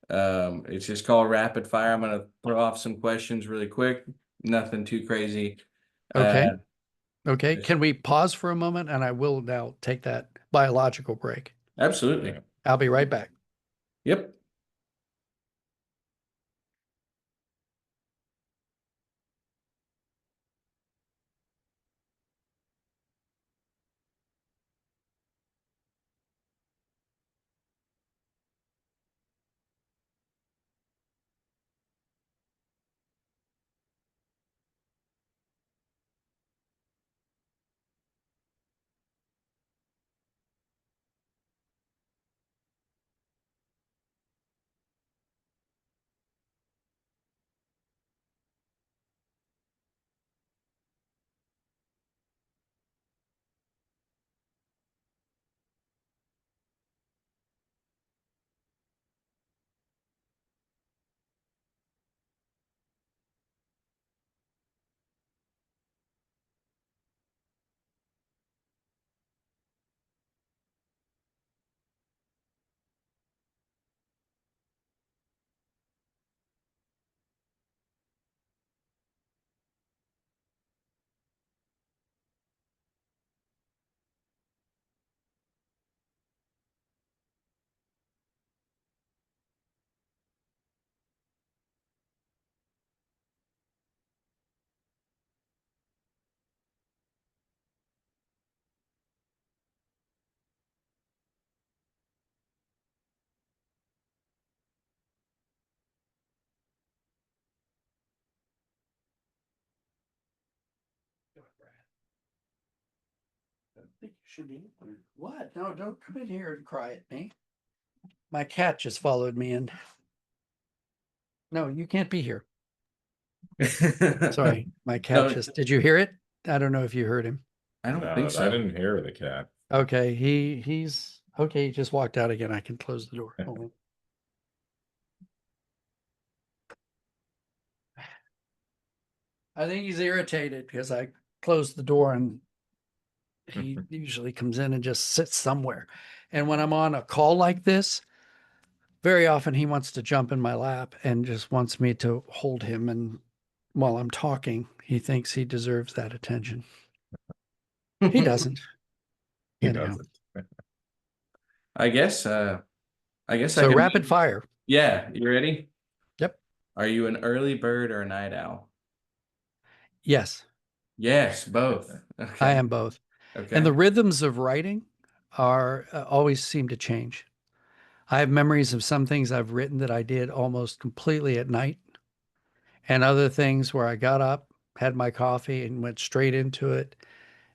It's just called rapid fire. I'm gonna throw off some questions really quick. Nothing too crazy.
Okay.
Uh,
Okay. Can we pause for a moment? And I will now take that biological break.
absolutely.
Yeah.
I'll be right back.
Yep.
I think you should be. What? No, don't come in here and cry at me. My cat just followed me in. No, you can't be here. Sorry, my cat
No,
just, did you hear it? I don't know if you heard him.
I don't
No,
think
I
so.
didn't hear the cat.
Okay, he's okay, he just walked out again. I can close the door. Hold on. I think he's irritated because I closed the door and he usually comes in and just sits somewhere. And when I'm on a call like this, very often he wants to jump in my lap and just wants me to hold him. And while I'm talking, he thinks he deserves that attention. He doesn't.
He
Anyhow,
doesn't.
I guess I guess I
so
can
rapid fire.
yeah, you ready?
Yep.
Are you an early bird or a night owl?
Yes,
Yes, both.
I
Okay.
am both. And
Okay.
the rhythms of writing are always seem to change. I have memories of some things I've written that I did almost completely at night. and other things where I got up, had my coffee, and went straight into it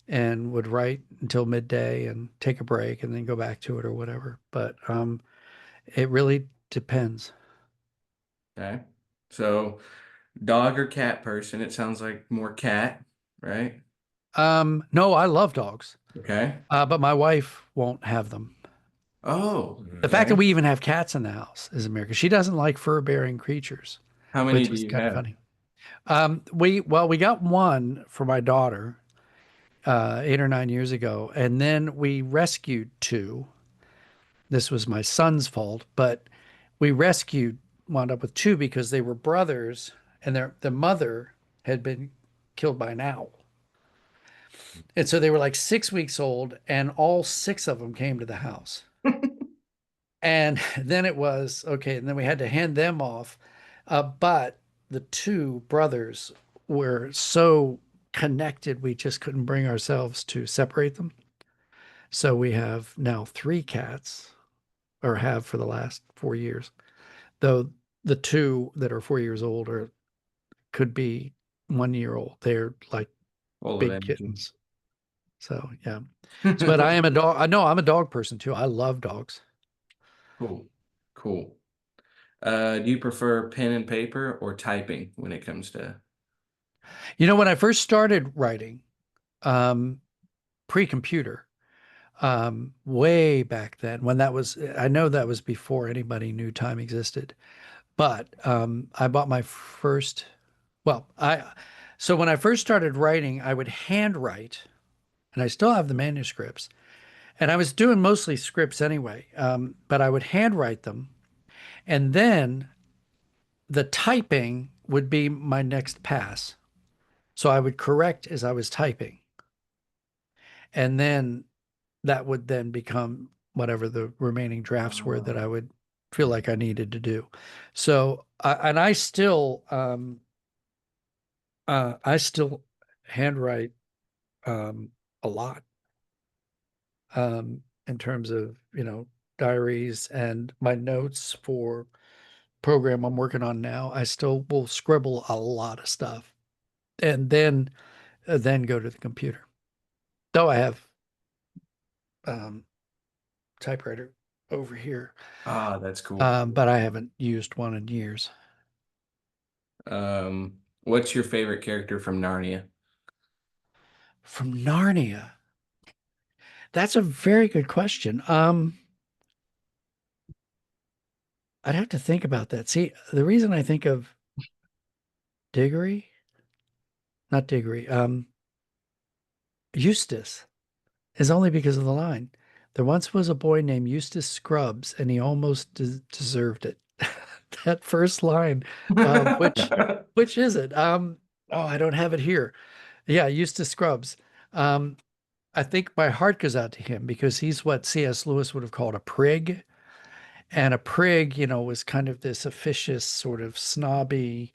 and would write until midday and take a break and then go back to it or whatever. But it really depends.
Okay. So dog or cat person? It sounds like more cat, right?
No, I love dogs,
Okay.
but my wife won't have them.
Oh,
The
Mm.
fact that
okay.
we even have cats in the house is a miracle. She doesn't like fur-bearing creatures,
How many
which
do
is
you
kind of
have?
funny. We got one for my daughter 8 or 9 years ago, and then we rescued two. This was my son's fault, but we wound up with two because they were brothers, and the mother had been killed by an owl. And so they were like 6 weeks old, and all six of them came to the house. And then it was okay, and then we had to hand them off. But the two brothers were so connected, we just couldn't bring ourselves to separate them. So we have now three cats, or have for the last 4 years. Though the two that are 4 years old are could be 1 year old. They're like
Full of
big
energy.
kittens. So yeah. So, but I am a dog. I know I'm a dog person too. I love dogs.
Cool. Cool. Do you prefer pen and paper or typing when it comes to?
When I first started writing, um, pre-computer, way back then, when I know that was before anybody knew time existed. But I bought my first. Well, so when I first started writing, I would handwrite, and I still have the manuscripts. And I was doing mostly scripts anyway, but I would handwrite them, and then the typing would be my next pass. So I would correct as I was typing, and then that would then become whatever the remaining drafts were that I would feel like I needed to do. So, and I still handwrite a lot in terms of diaries and my notes for program I'm working on now. I still will scribble a lot of stuff and then go to the computer. Though I have um, typewriter over here,
Ah, that's cool.
but I haven't used one in years.
What's your favorite character from Narnia?
From Narnia, that's a very good question. I'd have to think about that. See, the reason I think of Diggory, not Diggory, Eustace, is only because of the line. There once was a boy named Eustace Scrubs, and he almost deserved it. That first line, which is it? Oh, I don't have it here. Yeah, Eustace Scrubs. Um, I think my heart goes out to him because he's what C.S. Lewis would have called a prig. And a prig, was kind of this officious, sort of snobby,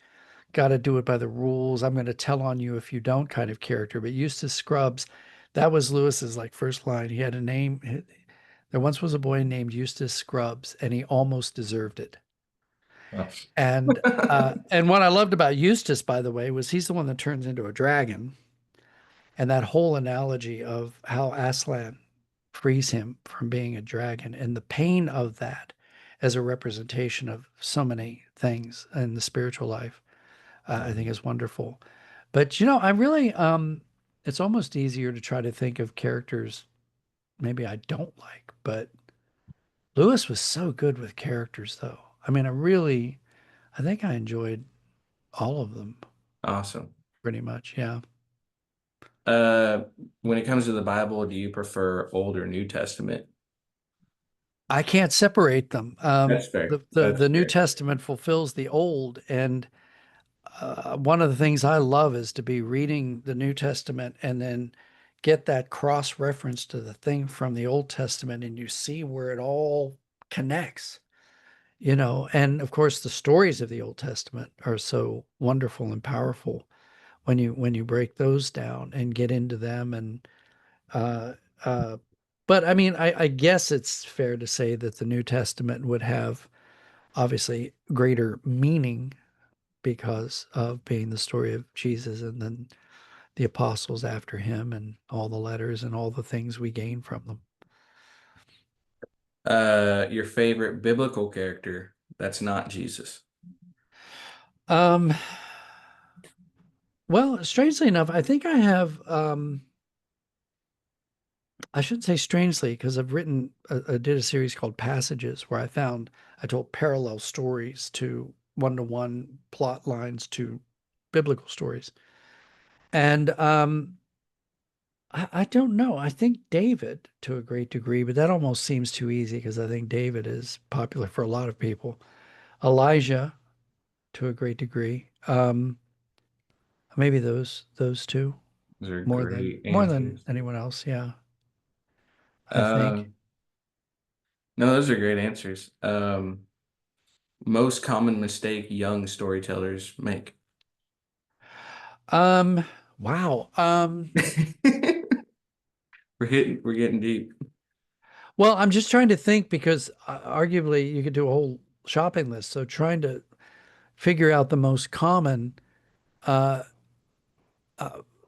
got to do it by the rules. I'm going to tell on you if you don't kind of character. But Eustace Scrubs, that was Lewis's like first line. He had a name. There once was a boy named Eustace Scrubs, and he almost deserved it. And what I loved about Eustace, by the way, was he's the one that turns into a dragon. And that whole analogy of how Aslan frees him from being a dragon and the pain of that as a representation of so many things in the spiritual life, I think is wonderful. But I really, it's almost easier to try to think of characters maybe I don't like, but Lewis was so good with characters, though. I mean, I think I enjoyed all of them
Awesome.
pretty much. Yeah.
Uh, when it comes to the Bible, do you prefer Old or New Testament?
I can't separate them.
That's fair.
The
That's
New
fair.
Testament fulfills the Old, and one of the things I love is to be reading the New Testament and then get that cross reference to the thing from the Old Testament, and you see where it all connects. And of course, the stories of the Old Testament are so wonderful and powerful when you break those down and get into them. And uh, uh, but I mean, I guess it's fair to say that the New Testament would have obviously greater meaning because of being the story of Jesus and then the apostles after him and all the letters and all the things we gain from them.
Your favorite biblical character that's not Jesus.
Um, well, strangely enough, I think I have, I shouldn't say strangely because I've written, I did a series called Passages where I told parallel stories to one plot lines to biblical stories. And I don't know. I think David to a great degree, but that almost seems too easy because I think David is popular for a lot of people. Elijah to a great degree. Maybe those two
Those are
more than
great answers.
anyone else. Yeah, I think.
Um, no, those are great answers. Most common mistake young storytellers make.
Um, wow.
We're getting deep.
Well, I'm just trying to think because arguably you could do a whole shopping list. So trying to figure out the most common. Uh,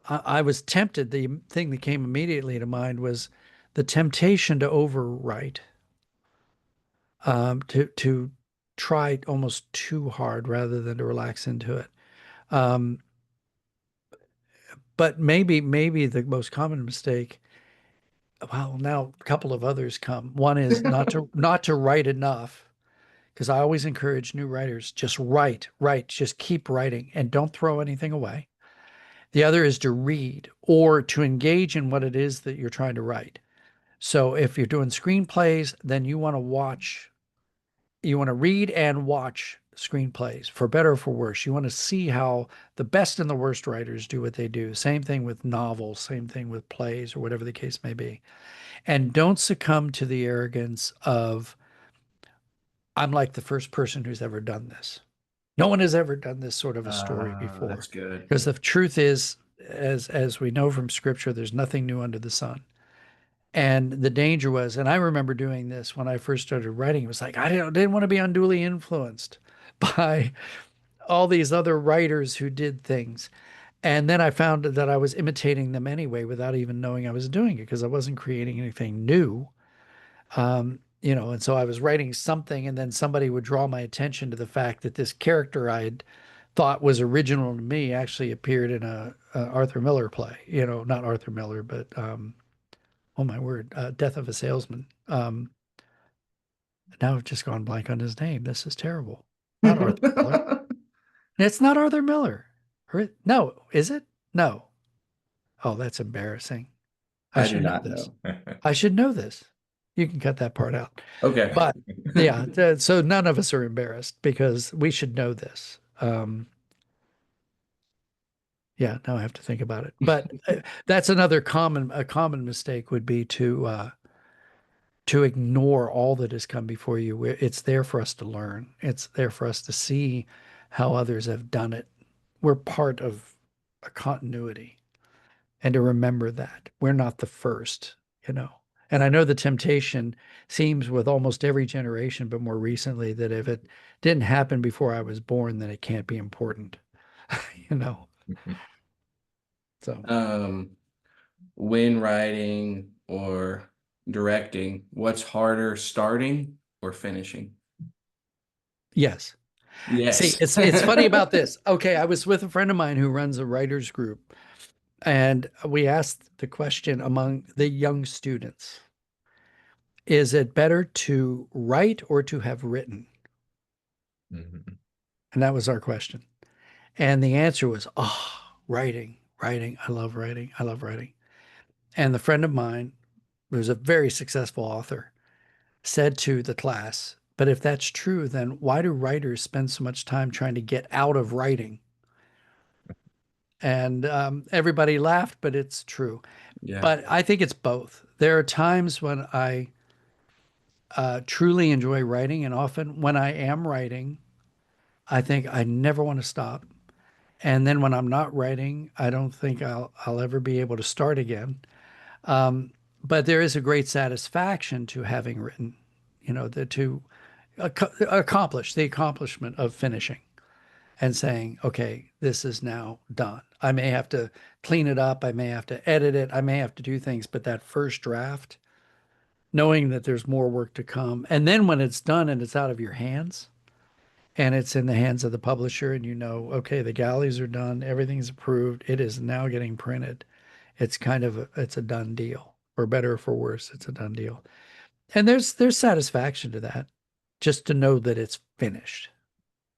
I was tempted. The thing that came immediately to mind was the temptation to overwrite, to try almost too hard rather than to relax into it. Um, but maybe the most common mistake. Well, now a couple of others come. One is not to write enough, because I always encourage new writers just write, just keep writing and don't throw anything away. The other is to read or to engage in what it is that you're trying to write. So if you're doing screenplays, then you want to read and watch screenplays for better or for worse. You want to see how the best and the worst writers do what they do. Same thing with novels, same thing with plays or whatever the case may be. And don't succumb to the arrogance of, I'm like the first person who's ever done this. No one has ever done this sort of a story
That's
before.
good.
Because the truth is, as we know from scripture, there's nothing new under the sun. And the danger was, and I remember doing this when I first started writing, it was like I didn't want to be unduly influenced by all these other writers who did things. And then I found that I was imitating them anyway without even knowing I was doing it because I wasn't creating anything new. And so I was writing something, and then somebody would draw my attention to the fact that this character I had thought was original to me actually appeared in a Arthur Miller play. Not Arthur Miller, but oh my word, Death of a Salesman. Now I've just gone blank on his name. This is terrible. Not Arthur Miller. It's not Arthur Miller. No, is it? No. Oh, that's embarrassing. I
I do
should know
not
this.
know.
I should know this. You can cut that part out.
Okay.
But yeah, so none of us are embarrassed because we should know this. Yeah, now I have to think about it. But that's a common mistake would be to ignore all that has come before you. It's there for us to learn. It's there for us to see how others have done it. We're part of a continuity, and to remember that we're not the first, you know. And I know the temptation seems with almost every generation, but more recently, that if it didn't happen before I was born, then it can't be important, you know. So,
Um, when writing or directing, what's harder, starting or finishing?
yes. See,
Yes.
it's funny about this. Okay, I was with a friend of mine who runs a writers group, and we asked the question among the young students, is it better to write or to have written?
Mhm.
And that was our question. And the answer was, oh, writing, writing. I love writing. I love writing. And the friend of mine, who's a very successful author, said to the class, but if that's true, then why do writers spend so much time trying to get out of writing? And everybody laughed, but it's true.
Yeah.
But I think it's both. There are times when I truly enjoy writing, and often when I am writing, I think I never want to stop. And then when I'm not writing, I don't think I'll ever be able to start again. But there is a great satisfaction to having written, to accomplish the accomplishment of finishing. and saying, okay, this is now done. I may have to clean it up. I may have to edit it. I may have to do things, but that first draft, knowing that there's more work to come. And then when it's done and it's out of your hands and it's in the hands of the publisher and you know, okay, the galleys are done, everything's approved, it is now getting printed. It's kind of it's a done deal. For better or for worse, it's a done deal. And there's satisfaction to that, just to know that it's finished.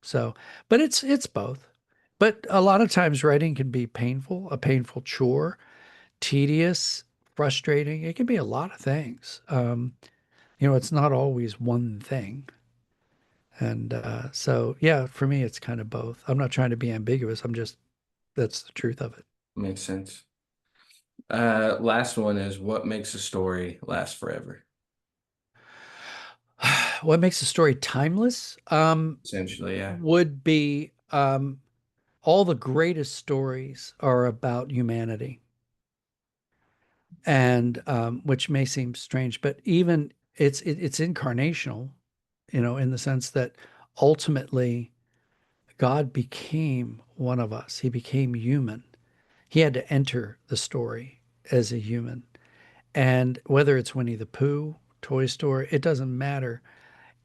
So, but it's both. But a lot of times writing can be painful, a painful chore, tedious, frustrating. It can be a lot of things. It's not always one thing. And so, yeah, for me, it's kind of both. I'm not trying to be ambiguous. That's the truth of it.
Makes sense. Last one is what makes a story last forever?
What makes a story timeless
Essentially, yeah.
would be all the greatest stories are about humanity. And which may seem strange, but even it's incarnational, in the sense that ultimately God became one of us. He became human. He had to enter the story as a human. And whether it's Winnie the Pooh, Toy Story, it doesn't matter.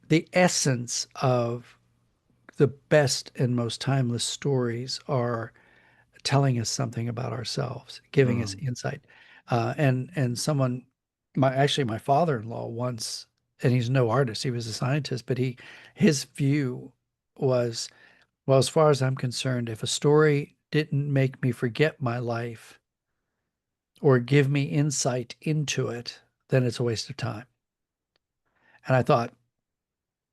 The essence of the best and most timeless stories are telling us something about ourselves, giving us
Mm.
insight. And someone, my father-in-law once, and he's no artist, he was a scientist, but his view was, well, as far as I'm concerned, if a story didn't make me forget my life or give me insight into it, then it's a waste of time. And I thought,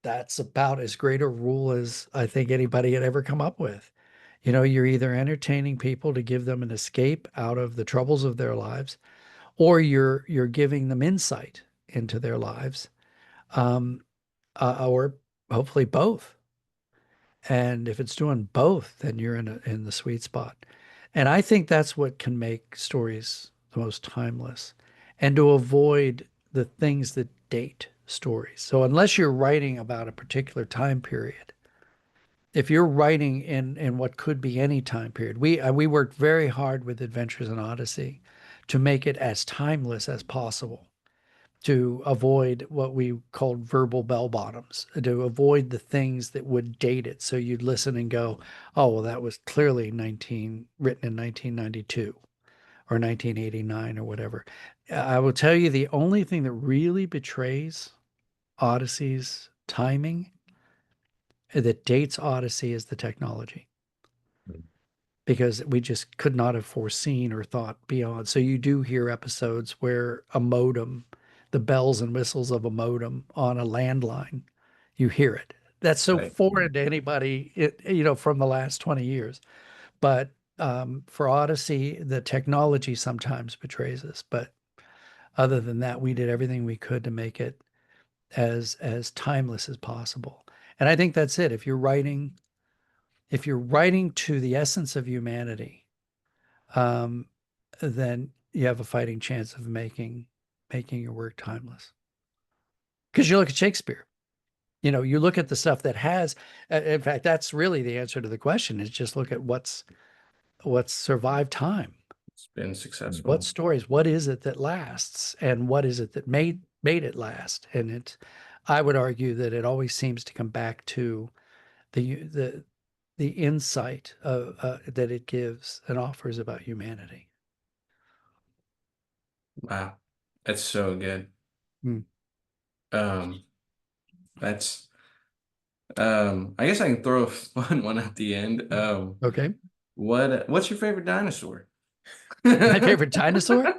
that's about as great a rule as I think anybody had ever come up with. You're either entertaining people to give them an escape out of the troubles of their lives, or you're giving them insight into their lives, um, or hopefully both. And if it's doing both, then you're in the sweet spot. And I think that's what can make stories the most timeless, and to avoid the things that date stories. So unless you're writing about a particular time period, if you're writing in what could be any time period, we worked very hard with Adventures in Odyssey to make it as timeless as possible, to avoid what we called verbal bell bottoms, to avoid the things that would date it. So you'd listen and go, "Oh, well, that was clearly written in 1992 or 1989 or whatever." I will tell you the only thing that really betrays Odyssey's timing, that dates Odyssey, is the technology, because we just could not have foreseen or thought beyond. So you do hear episodes where a modem, the bells and whistles of a modem on a landline, you hear it. That's so
Right.
foreign to anybody, from the last 20 years. But for Odyssey, the technology sometimes betrays us. But other than that, we did everything we could to make it as timeless as possible. And I think that's it. If you're writing to the essence of humanity, um, then you have a fighting chance of making your work timeless. Because you look at Shakespeare, you look at the stuff that has. In fact, that's really the answer to the question: is just look at what's survived time.
It's been
What
successful.
stories? What is it that lasts, and what is it that made it last? And I would argue that it always seems to come back to the insight that it gives and offers about humanity.
Wow. That's so good.
Hmm.
Um, that's I guess I can throw a fun one at the end.
Okay.
What's your favorite dinosaur?
My favorite dinosaur?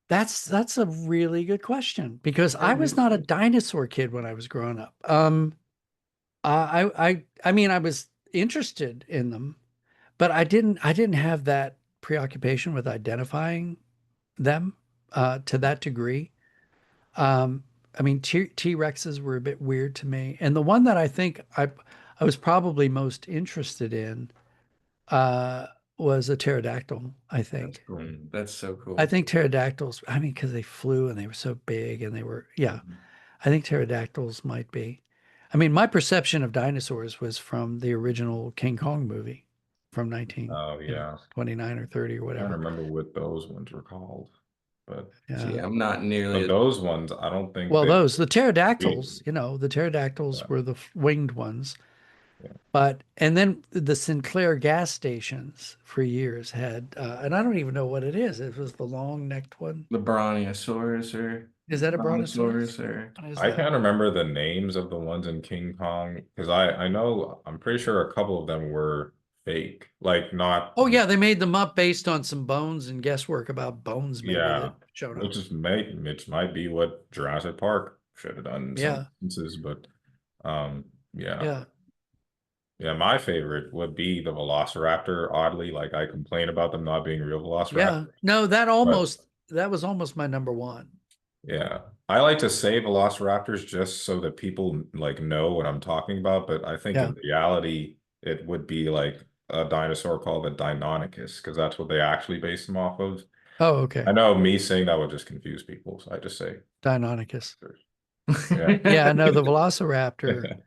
That's a really good question, because I was not a dinosaur kid when I was growing up. I mean, I was interested in them, but I didn't have that preoccupation with identifying them to that degree. Um, I mean, T-Rexes were a bit weird to me, and the one that I think I was probably most interested in uh, was a pterodactyl, I
That's
think.
cool. That's so
I
cool.
think pterodactyls, I mean, because they flew and they were so big and they were, yeah,
Mhm.
I think pterodactyls might be. I mean, my perception of dinosaurs was from the original King Kong movie from 19,
Oh yeah,
29 or 30 or
I don't
whatever.
remember what those ones were called, but
See,
Yeah.
I'm not nearly
but
as
those ones, I don't think
Well,
they
those, the
big.
pterodactyls, the pterodactyls
Yeah,
were the winged ones.
yeah,
And then the Sinclair gas stations for years had, and I don't even know what it is. It was the long necked one.
the Brontosaurus or
Is that a brontosaurus?
Brontosaurus or
What is
I
that?
can't remember the names of the ones in King Kong because I know I'm pretty sure a couple of them were fake, like not
Oh, yeah, they made them up based on some bones and guesswork about bones maybe
yeah,
that shown up.
which might be what Jurassic Park should have done in some
Yeah,
instances, but yeah.
yeah,
Yeah, my favorite would be the Velociraptor, oddly. Like I complain about them not being real
yeah.
Velociraptor,
No,
but
that was almost my number one.
yeah. I like to say Velociraptors just so that people like know what I'm talking about, but I think
Yeah.
in reality it would be like a dinosaur called a Deinonychus because that's what they actually base them off of.
Oh,
I
okay.
know me saying that would just confuse people, so I just say
Deinonychus.
yeah.
Yeah, no, the Velociraptor.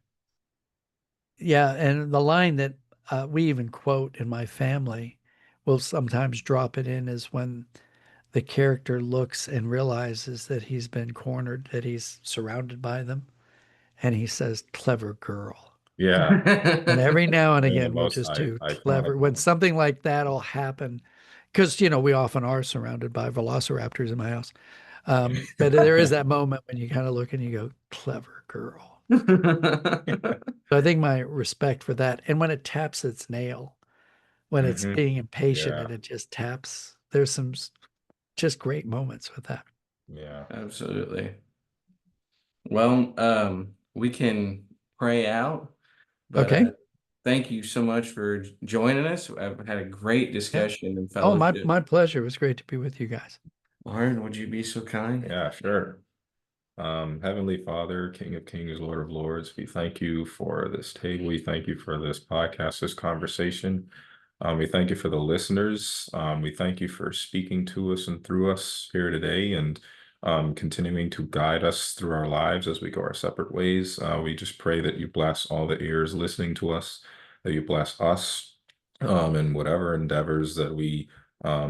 Yeah, and the line that we even quote in my family, we'll sometimes drop it in, is when the character looks and realizes that he's been cornered, that he's surrounded by them, and he says, "Clever girl."
Yeah.
And every now and
One of the
again, we'll
most
just do clever
iconic
when
ones.
something like that'll happen, because we often are surrounded by velociraptors in my house. But there is that moment when you kind of look and you go, "Clever girl." So I think my respect for that, and when it taps its nail, when it's
Hmm.
being impatient
Yeah.
and it just taps, there's some just great moments with that.
Yeah.
Absolutely. Well, we can pray out, but
Okay.
thank you so much for joining us. I've had a great
Yeah.
discussion and
Oh, my
fellowship.
my pleasure. It was great to be with you guys.
Lauren, would you be so kind?
Yeah, sure. Heavenly Father, King of Kings, Lord of Lords, we thank you for this table. We thank you for this podcast, this conversation. We thank you for the listeners. We thank you for speaking to us and through us here today and continuing to guide us through our lives as we go our separate ways. We just pray that you bless all the ears listening to us, that you bless us in whatever endeavors that we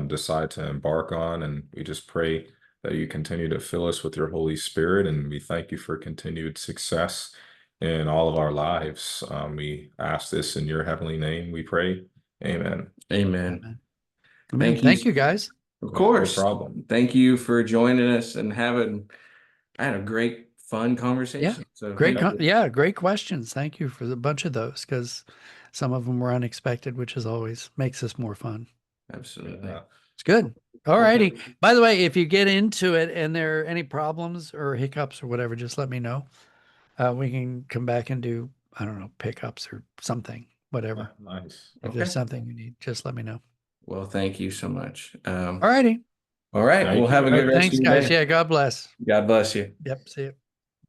decide to embark on. And we just pray that you continue to fill us with your Holy Spirit. And we thank you for continued success in all of our lives. We ask this in your heavenly name, we pray. Amen.
Amen.
Amen. Amen.
Thank you.
Thank you, guys.
Of
Yeah, no
course.
problem.
Thank you for joining us and I had a great, fun
Yeah.
conversation. So
Great.
thank
Yep.
you.
Yeah. Great questions. Thank you for the bunch of those, because some of them were unexpected, which is always makes us more fun.
Absolutely.
Yeah.
It's good. All
Well,
righty. By the way, if you get into it and there are any problems or hiccups or whatever, just let me know. We can come back and do, I don't know, pickups or something, whatever.
Nice.
If
okay.
there's something you need, just let me know.
Well, thank you so much.
All righty.
All right. Well,
Thank you,
have a
All
good
right.
guys.
rest of
Thanks,
your
guys.
day.
Yeah. God bless.
God bless you.
Yep. See you.